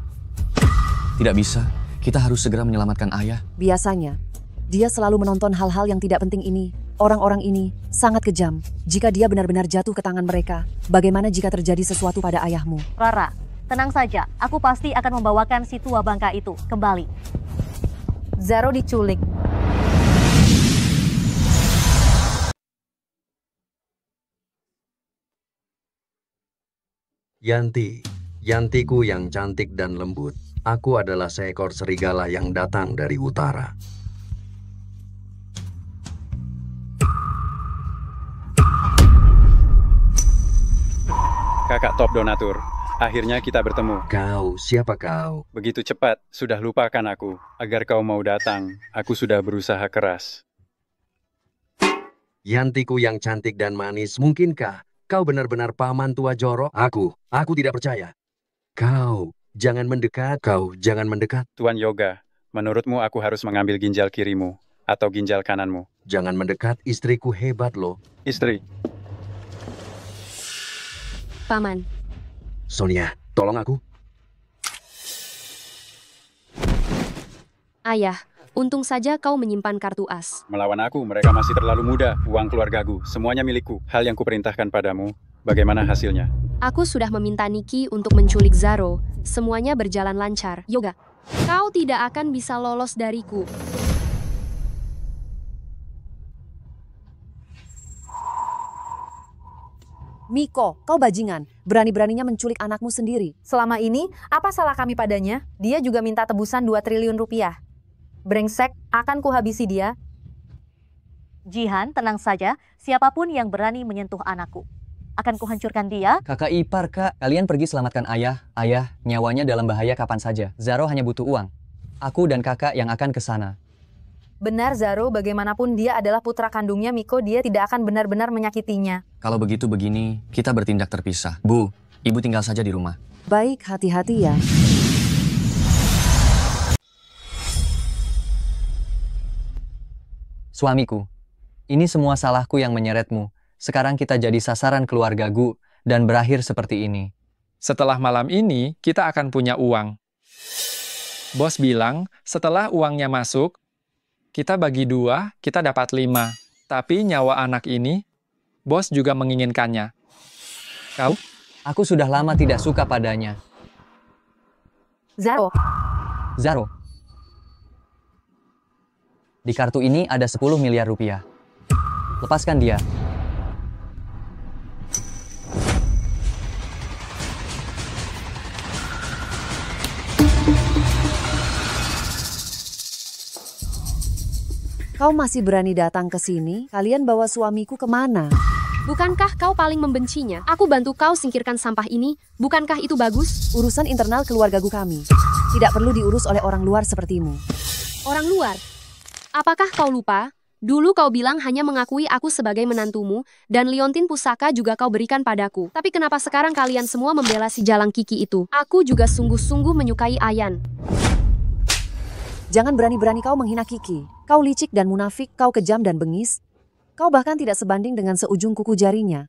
Tidak bisa, kita harus segera menyelamatkan ayah. Biasanya, dia selalu menonton hal-hal yang tidak penting ini. Orang-orang ini sangat kejam. Jika dia benar-benar jatuh ke tangan mereka, bagaimana jika terjadi sesuatu pada ayahmu? Rara, tenang saja. Aku pasti akan membawakan si tua bangka itu kembali. Zaro diculik. Yantiku yang cantik dan lembut. Aku adalah seekor serigala yang datang dari utara. Kakak top donatur, akhirnya kita bertemu. Kau, siapa kau? Begitu cepat, sudah lupakan aku. Agar kau mau datang, aku sudah berusaha keras. Yantiku yang cantik dan manis, mungkinkah kau benar-benar paman tua jorok? Aku tidak percaya. Kau, jangan mendekat. Tuan Yoga, menurutmu aku harus mengambil ginjal kirimu atau ginjal kananmu? Jangan mendekat, istriku hebat loh. Istri. Paman. Sonia, tolong aku. Ayah, untung saja kau menyimpan kartu as. Melawan aku, mereka masih terlalu muda. Uang keluargaku, semuanya milikku. Hal yang kuperintahkan padamu, bagaimana hasilnya? Aku sudah meminta Niki untuk menculik Zaro. Semuanya berjalan lancar. Yoga, kau tidak akan bisa lolos dariku. Miko, kau bajingan. Berani-beraninya menculik anakmu sendiri. Selama ini, apa salah kami padanya? Dia juga minta tebusan 2 triliun rupiah. Brengsek, akan kuhabisi dia. Jihan, tenang saja. Siapapun yang berani menyentuh anakku, akan kuhancurkan dia. Kakak ipar, Kak. Kalian pergi selamatkan ayah. Ayah, nyawanya dalam bahaya kapan saja. Zaro hanya butuh uang. Aku dan kakak yang akan ke sana. Benar Zaro, bagaimanapun dia adalah putra kandungnya Miko, dia tidak akan benar-benar menyakitinya. Kalau begitu begini, kita bertindak terpisah. Bu, ibu tinggal saja di rumah. Baik, hati-hati ya. Suamiku, ini semua salahku yang menyeretmu. Sekarang kita jadi sasaran keluarga Gu dan berakhir seperti ini. Setelah malam ini, kita akan punya uang. Bos bilang, setelah uangnya masuk, kita bagi 2, kita dapat 5. Tapi nyawa anak ini, bos juga menginginkannya. Kau? Aku sudah lama tidak suka padanya. Zaro. Di kartu ini ada 10 miliar rupiah. Lepaskan dia. Kau masih berani datang ke sini? Kalian bawa suamiku kemana? Bukankah kau paling membencinya? Aku bantu kau singkirkan sampah ini. Bukankah itu bagus? Urusan internal keluargaku kami. Tidak perlu diurus oleh orang luar sepertimu. Orang luar? Apakah kau lupa? Dulu kau bilang hanya mengakui aku sebagai menantumu, dan liontin pusaka juga kau berikan padaku. Tapi kenapa sekarang kalian semua membela si Jalang Kiki itu? Aku juga sungguh-sungguh menyukai Ayan. Jangan berani-berani kau menghina Kiki. Kau licik dan munafik, kau kejam dan bengis. Kau bahkan tidak sebanding dengan seujung kuku jarinya.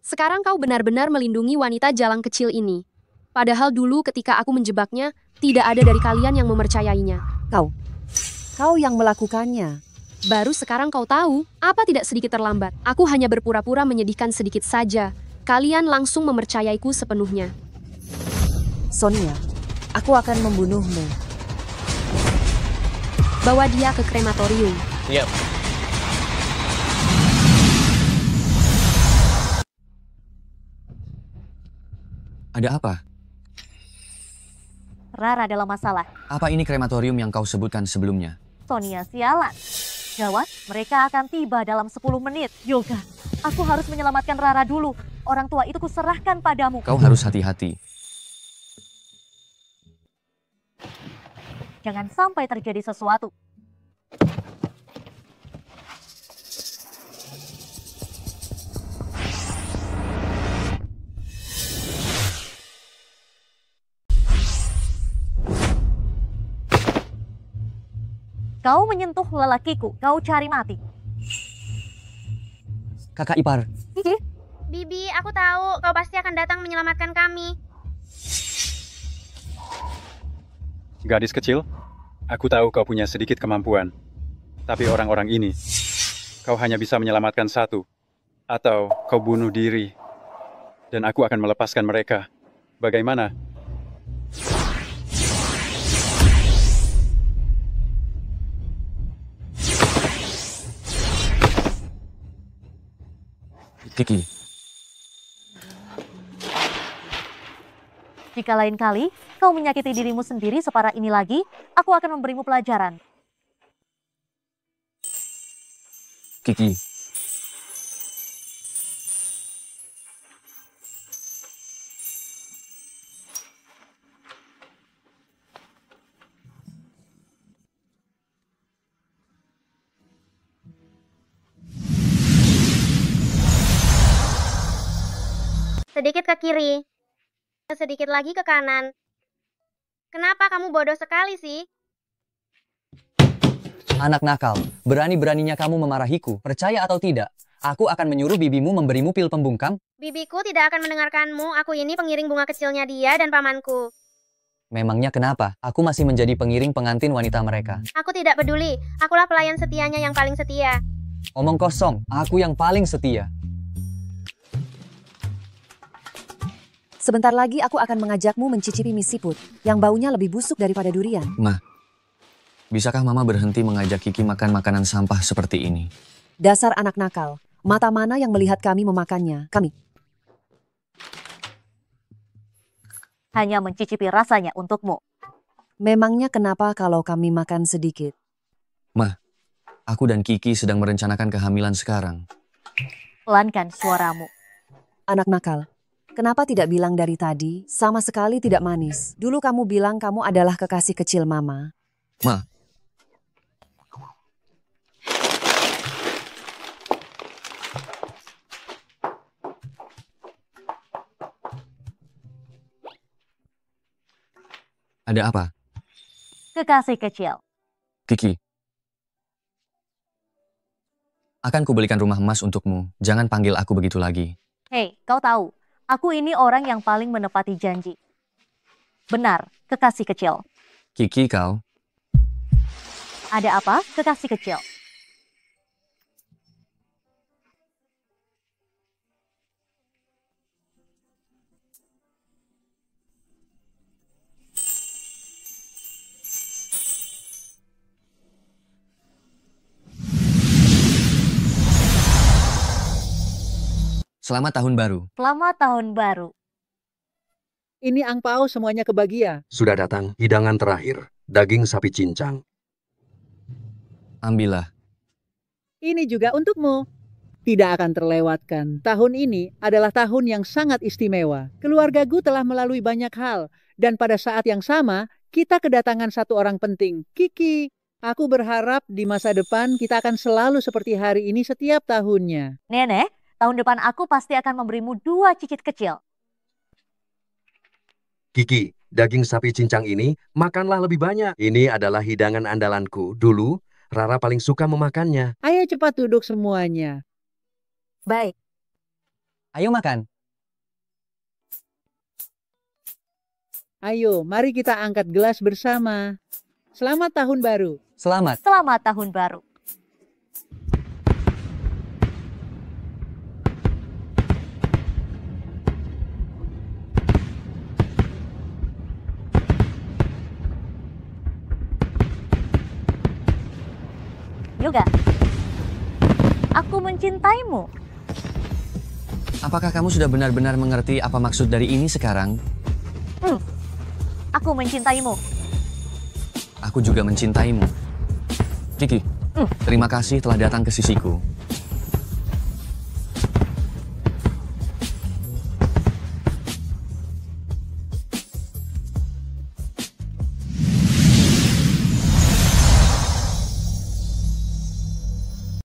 Sekarang kau benar-benar melindungi wanita jalang kecil ini. Padahal dulu ketika aku menjebaknya, tidak ada dari kalian yang mempercayainya. Kau Kau yang melakukannya. Baru sekarang kau tahu, apa tidak sedikit terlambat? Aku hanya berpura-pura menyedihkan sedikit saja. Kalian langsung mempercayaiku sepenuhnya. Sonia, aku akan membunuhmu. Bawa dia ke krematorium. Yap. Ada apa? Rara dalam masalah. Apa ini krematorium yang kau sebutkan sebelumnya? Sonia sialan. Gawat, mereka akan tiba dalam 10 menit. Yoga, aku harus menyelamatkan Rara dulu. Orang tua itu kuserahkan padamu. Kau harus hati-hati. Jangan sampai terjadi sesuatu. Kau menyentuh lelakiku, kau cari mati. Kakak ipar. Kiki? Bibi, aku tahu kau pasti akan datang menyelamatkan kami. Gadis kecil, aku tahu kau punya sedikit kemampuan. Tapi orang-orang ini, kau hanya bisa menyelamatkan satu. Atau kau bunuh diri. Dan aku akan melepaskan mereka. Bagaimana? Kiki. Jika lain kali kau menyakiti dirimu sendiri separah ini lagi, aku akan memberimu pelajaran. Kiki. Sedikit ke kiri. Sedikit lagi ke kanan. Kenapa kamu bodoh sekali sih? Anak nakal, berani-beraninya kamu memarahiku. Percaya atau tidak, aku akan menyuruh bibimu memberimu pil pembungkam. Bibiku tidak akan mendengarkanmu. Aku ini pengiring bunga kecilnya dia dan pamanku. Memangnya kenapa? Aku masih menjadi pengiring pengantin wanita mereka. Aku tidak peduli. Akulah pelayan setianya yang paling setia. Omong kosong, aku yang paling setia. Sebentar lagi aku akan mengajakmu mencicipi mie siput, yang baunya lebih busuk daripada durian. Ma, bisakah Mama berhenti mengajak Kiki makan makanan sampah seperti ini? Dasar anak nakal, mata mana yang melihat kami memakannya? Kami hanya mencicipi rasanya untukmu. Memangnya kenapa kalau kami makan sedikit? Ma, aku dan Kiki sedang merencanakan kehamilan sekarang. Pelankan suaramu. Anak nakal. Kenapa tidak bilang dari tadi? Sama sekali tidak manis. Dulu kamu bilang kamu adalah kekasih kecil Mama. Ma. Ada apa? Kekasih kecil. Kiki. Akan kubelikan rumah emas untukmu. Jangan panggil aku begitu lagi. Hei, kau tahu. Aku ini orang yang paling menepati janji. Benar, kekasih kecil. Kiki kau. Ada apa, kekasih kecil? Selamat tahun baru. Selamat tahun baru. Ini angpau semuanya kebagia. Sudah datang hidangan terakhir, daging sapi cincang. Ambillah. Ini juga untukmu. Tidak akan terlewatkan. Tahun ini adalah tahun yang sangat istimewa. Keluargaku telah melalui banyak hal. Dan pada saat yang sama, kita kedatangan satu orang penting, Kiki. Aku berharap di masa depan kita akan selalu seperti hari ini setiap tahunnya. Nenek, tahun depan aku pasti akan memberimu 2 cicit kecil. Kiki, daging sapi cincang ini makanlah lebih banyak. Ini adalah hidangan andalanku. Dulu, Rara paling suka memakannya. Ayo cepat duduk semuanya. Baik. Ayo makan. Ayo, mari kita angkat gelas bersama. Selamat tahun baru. Selamat. Selamat tahun baru. Yoga, aku mencintaimu. Apakah kamu sudah benar-benar mengerti apa maksud dari ini sekarang? Aku mencintaimu. Aku juga mencintaimu. Kiki, terima kasih telah datang ke sisiku.